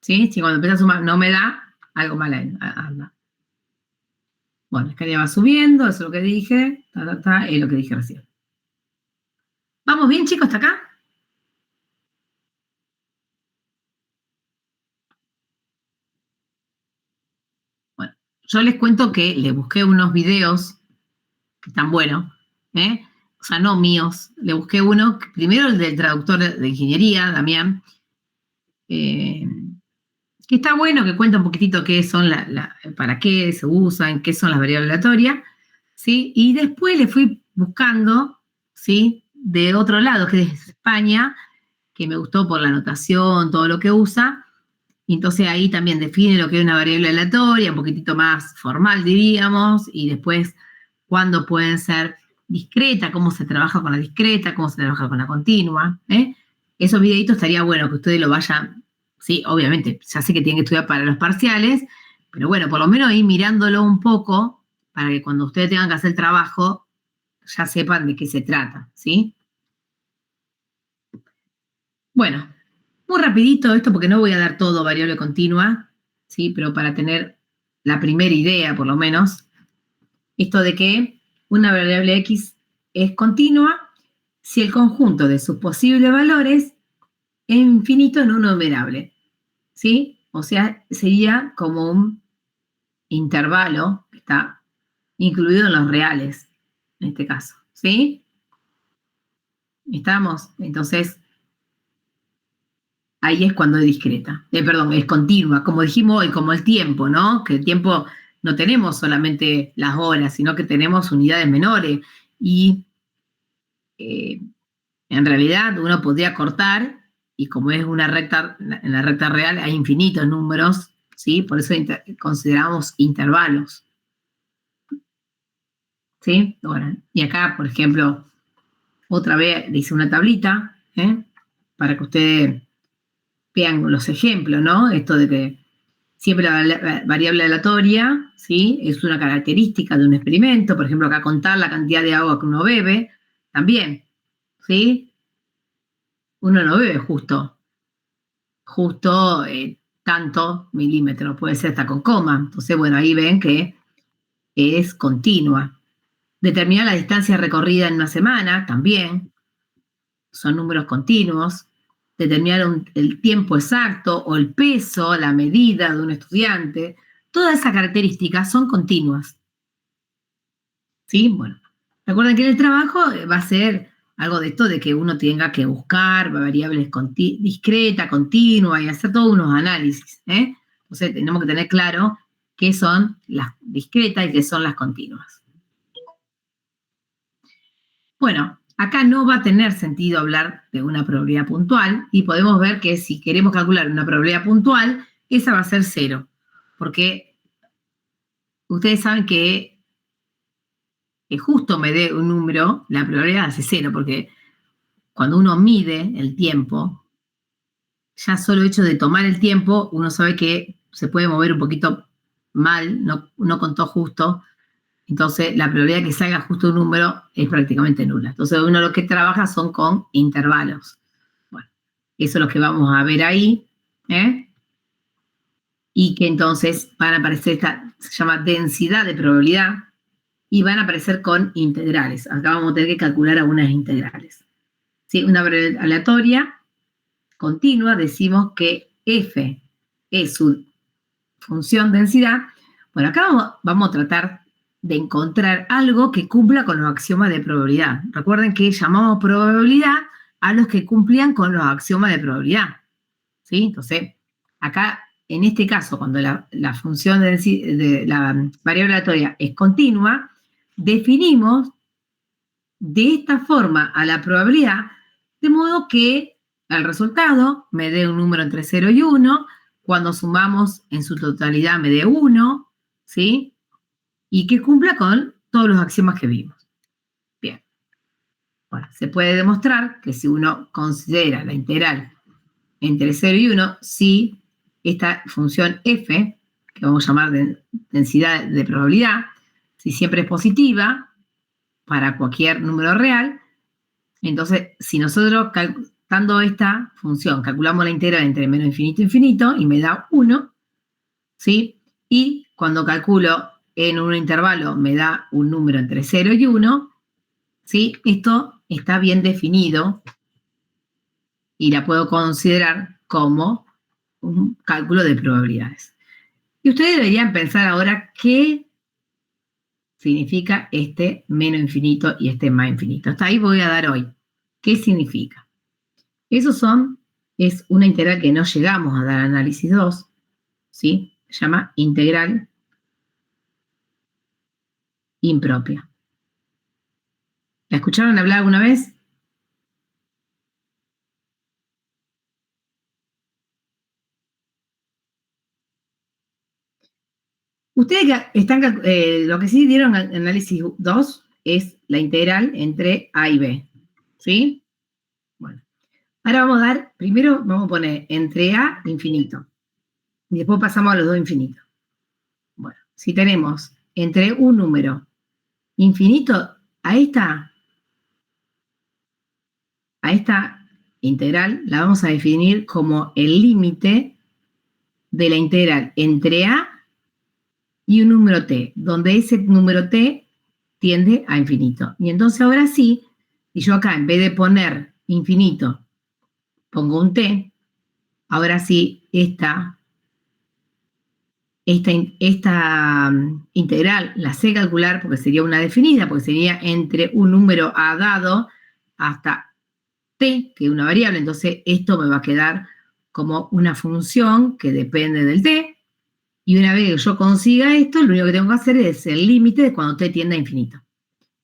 ¿Sí? Si cuando empieza a sumar no me da, algo mal anda. Bueno, la escalera va subiendo, eso es lo que dije, es lo que dije recién. ¿Vamos bien, chicos, hasta acá? Bueno, yo les cuento que les busqué unos videos que están buenos, ¿eh? O sea, no míos. Le busqué uno, primero el del traductor de ingeniería, Damián, que está bueno, que cuenta un poquitito qué son para qué se usan, qué son las variables aleatorias, ¿sí? Y después le fui buscando, ¿sí? De otro lado, que es España, que me gustó por la notación, todo lo que usa. Y entonces ahí también define lo que es una variable aleatoria, un poquitito más formal, diríamos, y después cuándo pueden ser discreta, cómo se trabaja con la discreta, cómo se trabaja con la continua. Esos videitos estaría bueno que ustedes lo vayan, sí, obviamente, ya sé que tienen que estudiar para los parciales, Pero bueno, por lo menos ir mirándolo un poco para que cuando ustedes tengan que hacer el trabajo ya sepan de qué se trata, ¿sí? Bueno, muy rapidito esto porque no voy a dar todo variable continua, ¿sí? Pero para tener la primera idea, por lo menos, esto de que una variable x es continua si el conjunto de sus posibles valores es infinito en un numerable, ¿sí? O sea, sería como un intervalo que está incluido en los reales, en este caso, ¿sí? ¿Estamos? Entonces, ahí es cuando es discreta. Perdón, es continua, como dijimos hoy, como el tiempo, ¿no? Que el tiempo no tenemos solamente las horas, sino que tenemos unidades menores. Y en realidad uno podría cortar, y como es una recta, en la recta real hay infinitos números, ¿sí? Por eso consideramos intervalos. ¿Sí? Bueno, y acá, por ejemplo, otra vez le hice una tablita, para que ustedes vean los ejemplos, ¿no? Esto de que siempre la variable aleatoria, ¿sí? Es una característica de un experimento. Por ejemplo, acá contar la cantidad de agua que uno bebe, también, ¿sí? Uno no bebe justo tanto milímetros, puede ser hasta con coma. Entonces, bueno, ahí ven que es continua. Determinar la distancia recorrida en una semana, también, son números continuos. Determinar el tiempo exacto o el peso, la medida de un estudiante, todas esas características son continuas. ¿Sí? Bueno, recuerden que en el trabajo va a ser algo de esto de que uno tenga que buscar variables discretas, continuas y hacer todos unos análisis. Entonces tenemos que tener claro qué son las discretas y qué son las continuas. Bueno, acá no va a tener sentido hablar de una probabilidad puntual y podemos ver que si queremos calcular una probabilidad puntual, esa va a ser 0, porque ustedes saben que justo me dé un número, la probabilidad hace 0, porque cuando uno mide el tiempo, ya solo el hecho de tomar el tiempo, uno sabe que se puede mover un poquito mal, no contó justo, entonces la probabilidad de que salga justo un número es prácticamente nula. Entonces uno lo que trabaja son con intervalos. Bueno, eso es lo que vamos a ver ahí, y que entonces van a aparecer se llama densidad de probabilidad, y van a aparecer con integrales. Acá vamos a tener que calcular algunas integrales. ¿Sí? Una variable aleatoria continua, decimos que f es su función densidad. Bueno, acá vamos a tratar de encontrar algo que cumpla con los axiomas de probabilidad. Recuerden que llamamos probabilidad a los que cumplían con los axiomas de probabilidad. ¿Sí? Entonces, acá, en este caso, cuando la función de la variable aleatoria es continua, definimos de esta forma a la probabilidad, de modo que el resultado me dé un número entre 0 y 1, cuando sumamos en su totalidad me dé 1, ¿sí? Y que cumpla con todos los axiomas que vimos. Bien. Bueno, se puede demostrar que si uno considera la integral entre 0 y 1, si esta función f, que vamos a llamar densidad de probabilidad, si siempre es positiva para cualquier número real, entonces si nosotros dando esta función calculamos la integral entre menos infinito e infinito y me da 1, ¿sí? Y cuando calculo en un intervalo me da un número entre 0 y 1, ¿sí? Esto está bien definido y la puedo considerar como un cálculo de probabilidades. Y ustedes deberían pensar ahora qué significa este menos infinito y este más infinito. Hasta ahí voy a dar hoy. ¿Qué significa? Es una integral que no llegamos a dar análisis 2, ¿sí? Se llama integral impropia. ¿La escucharon hablar alguna vez? Ustedes lo que sí dieron análisis 2 es la integral entre A y B, ¿sí? Bueno, ahora primero vamos a poner entre A infinito, y después pasamos a los dos infinitos. si tenemos entre un número infinito a esta integral, la vamos a definir como el límite de la integral entre a y un número t, donde ese número t tiende a infinito. Y entonces ahora sí, si yo acá en vez de poner infinito, pongo un t, ahora sí esta integral la sé calcular porque sería una definida, porque sería entre un número a dado hasta t, que es una variable, entonces esto me va a quedar como una función que depende del t, y una vez que yo consiga esto, lo único que tengo que hacer es el límite de cuando t tiende a infinito.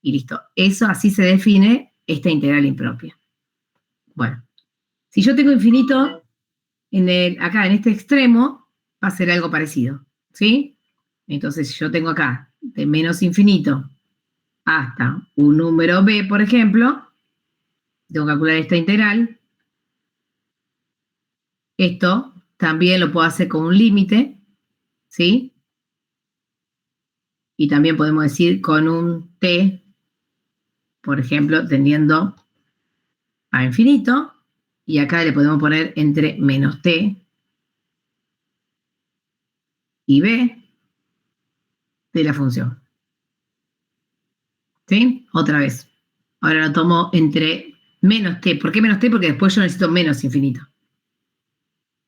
Y listo, eso así se define esta integral impropia. Bueno, si yo tengo infinito acá en este extremo, va a ser algo parecido, ¿sí? Entonces, si yo tengo acá de menos infinito hasta un número b, por ejemplo, tengo que calcular esta integral. Esto también lo puedo hacer con un límite, ¿sí? Y también podemos decir con un t, por ejemplo, tendiendo a infinito, y acá le podemos poner entre menos t y b de la función. ¿Sí? Otra vez. Ahora lo tomo entre menos t. ¿Por qué menos t? Porque después yo necesito menos infinito.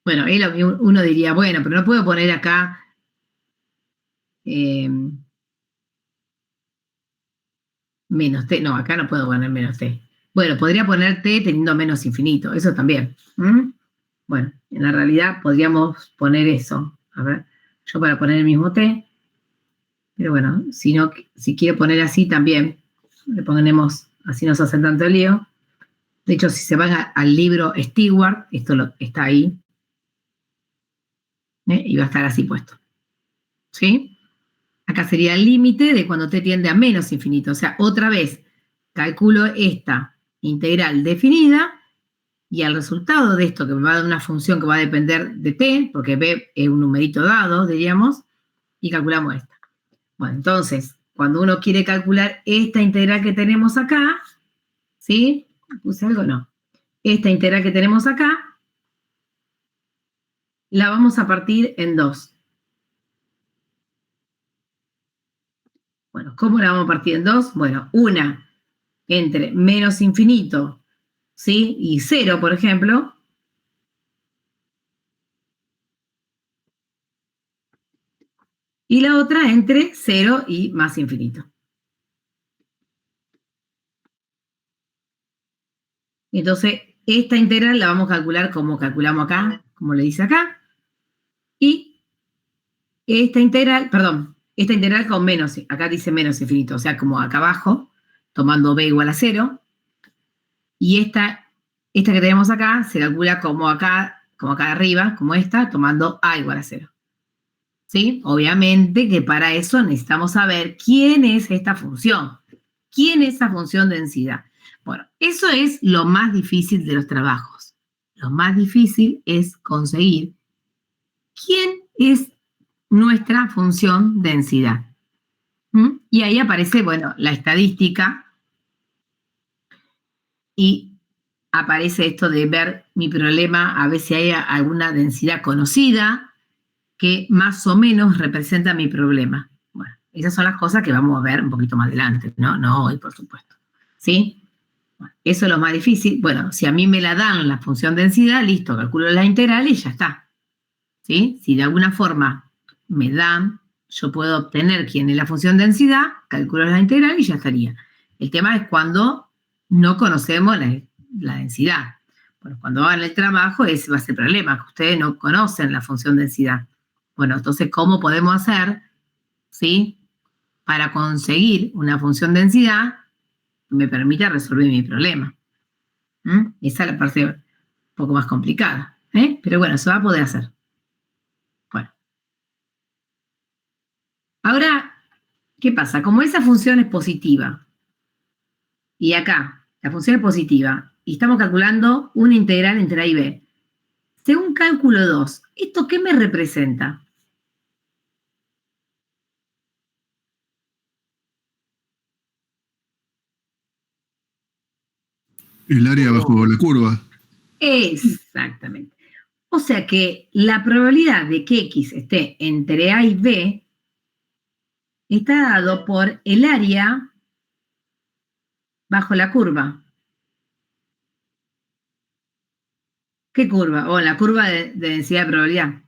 Bueno, ahí uno diría, bueno, pero no puedo poner acá menos t. No, acá no puedo poner menos t. Bueno, podría poner t teniendo menos infinito. Eso también. Bueno, en la realidad podríamos poner eso. A ver, yo para poner el mismo t. Pero bueno, si quiero poner así también, le ponemos, así no se hace tanto lío. De hecho, si se van al libro Stewart, esto está ahí, y va a estar así puesto. ¿Sí? Acá sería el límite de cuando t tiende a menos infinito. O sea, otra vez, calculo esta integral definida, y al resultado de esto, que me va a dar una función que va a depender de t, porque b es un numerito dado, diríamos, y calculamos esta. Bueno, entonces, cuando uno quiere calcular esta integral que tenemos acá, ¿sí? ¿Puse algo? No. Esta integral que tenemos acá, la vamos a partir en dos. Bueno, ¿cómo la vamos a partir en dos? Bueno, una entre menos infinito, ¿sí? Y 0, por ejemplo. Y la otra entre 0 y más infinito. Entonces, esta integral la vamos a calcular como calculamos acá, como le dice acá. Y esta integral con menos, acá dice menos infinito, o sea, como acá abajo, tomando b igual a 0. Y esta que tenemos acá se calcula como acá arriba, como esta, tomando a igual a 0. ¿Sí? Obviamente que para eso necesitamos saber quién es esta función. ¿Quién es esa función densidad? Bueno, eso es lo más difícil de los trabajos. Lo más difícil es conseguir quién es nuestra función densidad. Y ahí aparece, bueno, la estadística y aparece esto de ver mi problema, a ver si hay alguna densidad conocida que más o menos representa mi problema. Bueno, esas son las cosas que vamos a ver un poquito más adelante, ¿no? No hoy, por supuesto. ¿Sí? Bueno, eso es lo más difícil. Bueno, si a mí me la dan la función densidad, listo, calculo la integral y ya está. ¿Sí? Si de alguna forma me dan, yo puedo obtener quién es la función densidad, calculo la integral y ya estaría. El tema es cuando no conocemos la densidad. Bueno, cuando hagan el trabajo, ese va a ser el problema, que ustedes no conocen la función densidad. Bueno, entonces, ¿cómo podemos hacer, ¿sí?, para conseguir una función densidad que me permita resolver mi problema? Esa es la parte un poco más complicada, pero bueno, se va a poder hacer. Bueno. Ahora, ¿qué pasa? Como esa función es positiva, y acá la función es positiva, y estamos calculando una integral entre a y b, según cálculo 2, ¿esto qué me representa? El área bajo la curva. Exactamente. O sea que la probabilidad de que X esté entre A y B está dado por el área bajo la curva. ¿Qué curva? O la curva de densidad de probabilidad.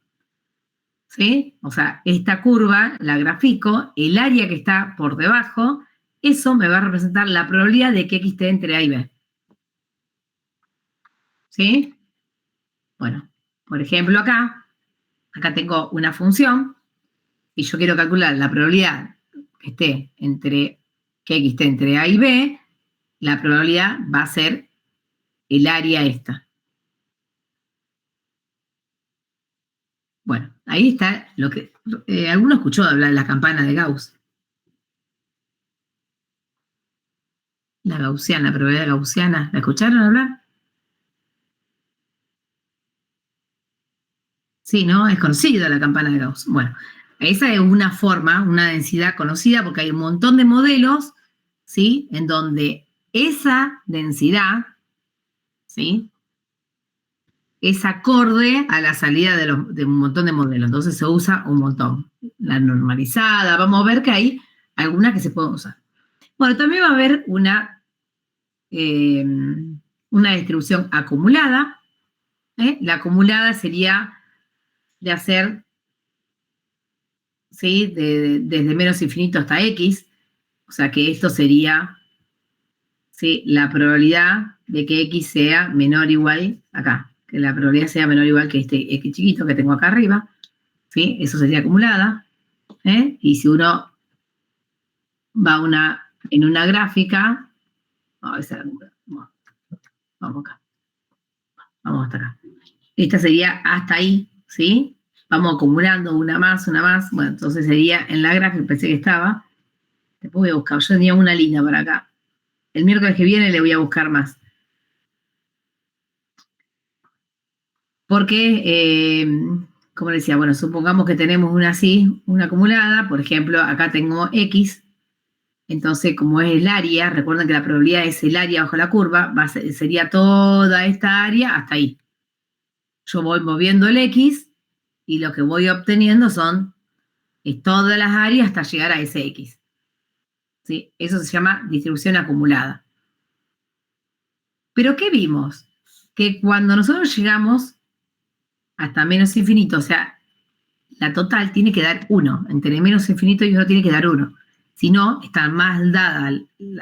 ¿Sí? O sea, esta curva la grafico, el área que está por debajo, eso me va a representar la probabilidad de que X esté entre A y B. ¿Sí? Bueno, por ejemplo acá tengo una función y yo quiero calcular la probabilidad que esté entre, que X esté entre A y B, la probabilidad va a ser el área esta. Bueno, ahí está lo que... ¿alguno escuchó hablar de la campana de Gauss? La gaussiana, la probabilidad gaussiana. ¿La escucharon hablar? Sí, ¿no? Es conocida la campana de Gauss. Bueno, esa es una forma, una densidad conocida porque hay un montón de modelos, ¿sí? En donde esa densidad, ¿sí? Es acorde a la salida de un montón de modelos. Entonces se usa un montón. La normalizada, vamos a ver que hay algunas que se pueden usar. Bueno, también va a haber una distribución acumulada. La acumulada sería de hacer, ¿sí? Desde menos infinito hasta X. O sea que esto sería, ¿sí? La probabilidad de que X sea menor o igual acá. Que la probabilidad sea menor o igual que este X chiquito que tengo acá arriba. ¿Sí? Eso sería acumulada. Y si uno va en una gráfica, vamos acá. Vamos hasta acá. Esta sería hasta ahí, ¿sí? Vamos acumulando una más. Bueno, entonces sería en la gráfica, pensé que estaba. Después voy a buscar. Yo tenía una línea para acá. El miércoles que viene le voy a buscar más. Porque, como decía, bueno, supongamos que tenemos una acumulada. Por ejemplo, acá tengo X. Entonces, como es el área, recuerden que la probabilidad es el área bajo la curva, sería toda esta área hasta ahí. Yo voy moviendo el X y lo que voy obteniendo es todas las áreas hasta llegar a ese X. ¿Sí? Eso se llama distribución acumulada. ¿Pero qué vimos? Que cuando nosotros llegamos hasta menos infinito, o sea, la total tiene que dar 1. Entre menos infinito y 1 tiene que dar 1. Si no, está mal dada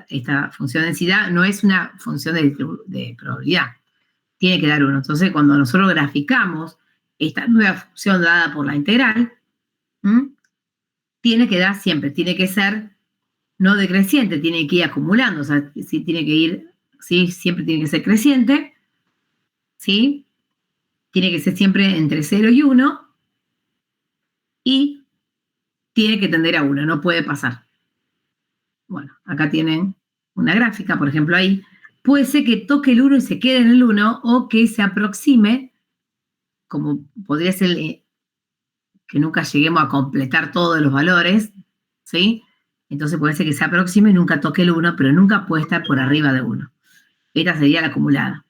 esta función de densidad, no es una función de probabilidad. Tiene que dar 1. Entonces, cuando nosotros graficamos esta nueva función dada por la integral, tiene que dar siempre, tiene que ser no decreciente, tiene que ir acumulando, o sea, sí tiene que ir, sí, siempre tiene que ser creciente, ¿sí? Tiene que ser siempre entre 0 y 1 y tiene que tender a 1, no puede pasar. Bueno, acá tienen una gráfica, por ejemplo, ahí. Puede ser que toque el 1 y se quede en el 1 o que se aproxime, como podría ser que nunca lleguemos a completar todos los valores, ¿sí? Entonces puede ser que se aproxime y nunca toque el 1, pero nunca puede estar por arriba de 1. Esta sería la acumulada.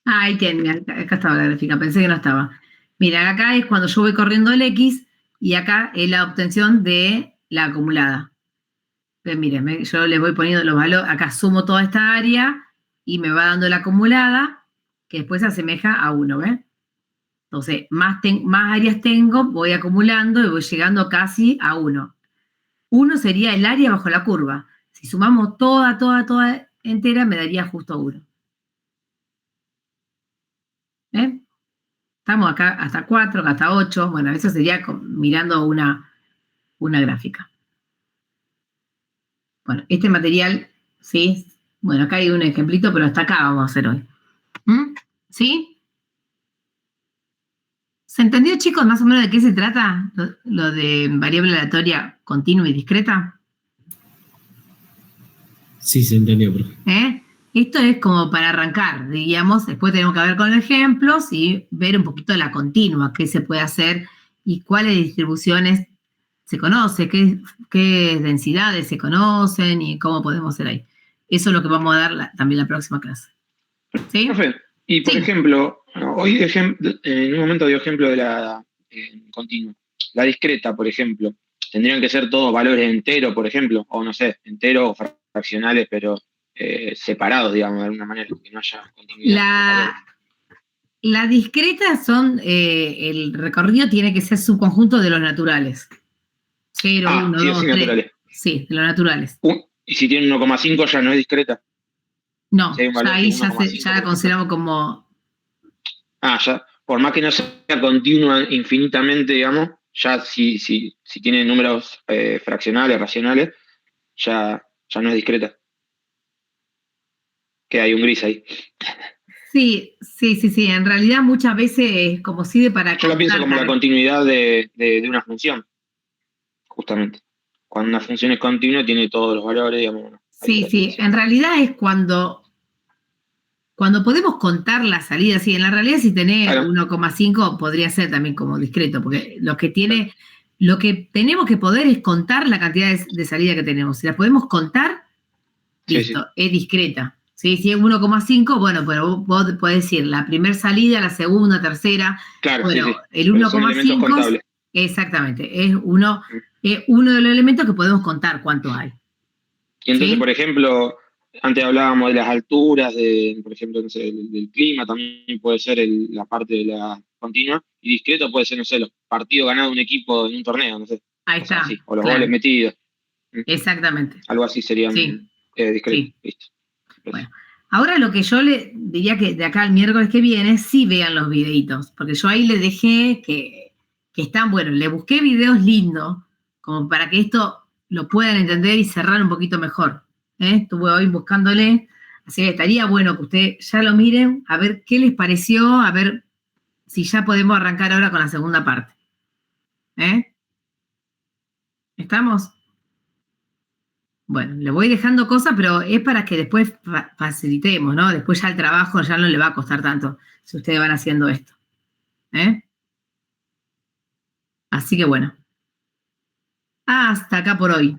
Ahí tienen, acá estaba la gráfica, pensé que no estaba. Mira, acá es cuando yo voy corriendo el X y acá es la obtención de la acumulada. Pues miren, yo les voy poniendo los valores, acá sumo toda esta área y me va dando la acumulada, que después se asemeja a 1, ¿ves? Entonces, más áreas tengo, voy acumulando y voy llegando casi a 1. 1 sería el área bajo la curva. Si sumamos toda entera, me daría justo 1. ¿Eh? Estamos acá hasta 4, acá hasta 8. Bueno, eso sería mirando una gráfica. Bueno, este material, ¿sí? Bueno, acá hay un ejemplito, pero hasta acá vamos a hacer hoy. ¿Sí? ¿Se entendió, chicos, más o menos de qué se trata lo de variable aleatoria continua y discreta? Sí, se entendió, profe. Esto es como para arrancar, digamos, después tenemos que ver con ejemplos y ver un poquito de la continua, qué se puede hacer y cuáles distribuciones se conoce, qué densidades se conocen y cómo podemos hacer ahí. Eso es lo que vamos a dar también la próxima clase. ¿Sí? Profe, y por Sí. ejemplo, hoy en un momento dio ejemplo de la continua. La discreta, por ejemplo, tendrían que ser todos valores enteros, por ejemplo, o no sé, enteros o fraccionales, pero separados, digamos, de alguna manera, que no haya continuidad. La discreta son, el recorrido tiene que ser subconjunto de los naturales. 0, 1, sí, 2, sí, 3. naturales. Sí, de los naturales. Y si tiene 1,5 ya no es discreta. No, Si hay un ya valor ahí de ya 1,5, la consideramos como... ya, por más que no sea continua infinitamente, digamos, ya si tiene números fraccionales, racionales, ya no es discreta. Que hay un gris ahí. Sí. En realidad muchas veces es como sirve para... Yo lo pienso como la continuidad de una función, justamente. Cuando una función es continua, tiene todos los valores, digamos. Sí. En realidad es cuando podemos contar la salida. Sí, en la realidad si tenés 1,5 podría ser también como discreto, porque lo que tenemos que poder es contar la cantidad de salida que tenemos. Si la podemos contar, listo, es discreta. ¿Sí? Si es 1,5, bueno, pero vos podés decir la primera salida, la segunda, tercera. Claro, bueno, sí. El 1,5 exactamente, es uno de los elementos que podemos contar cuánto hay. Y entonces, ¿sí? por ejemplo, antes hablábamos de las alturas, por ejemplo, no sé, del clima, también puede ser la parte de la continua, y discreto puede ser, no sé, los partidos ganados de un equipo en un torneo, no sé. Ahí está. Así, o los goles metidos. Exactamente. Algo así serían discretos. Sí. Listo. Bueno, ahora lo que yo le diría que de acá al miércoles que viene, sí vean los videitos, porque yo ahí le dejé que están, bueno, le busqué videos lindos, como para que esto lo puedan entender y cerrar un poquito mejor. Estuve hoy buscándole, así que estaría bueno que ustedes ya lo miren, a ver qué les pareció, a ver si ya podemos arrancar ahora con la segunda parte. ¿Estamos? Bueno, le voy dejando cosas, pero es para que después facilitemos, ¿no? Después ya el trabajo ya no le va a costar tanto si ustedes van haciendo esto. Así que bueno. Hasta acá por hoy.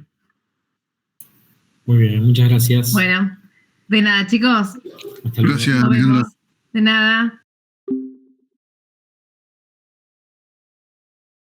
Muy bien, muchas gracias. Bueno, de nada, chicos. Hasta luego. Gracias, Nos Alejandra. vemos. De nada.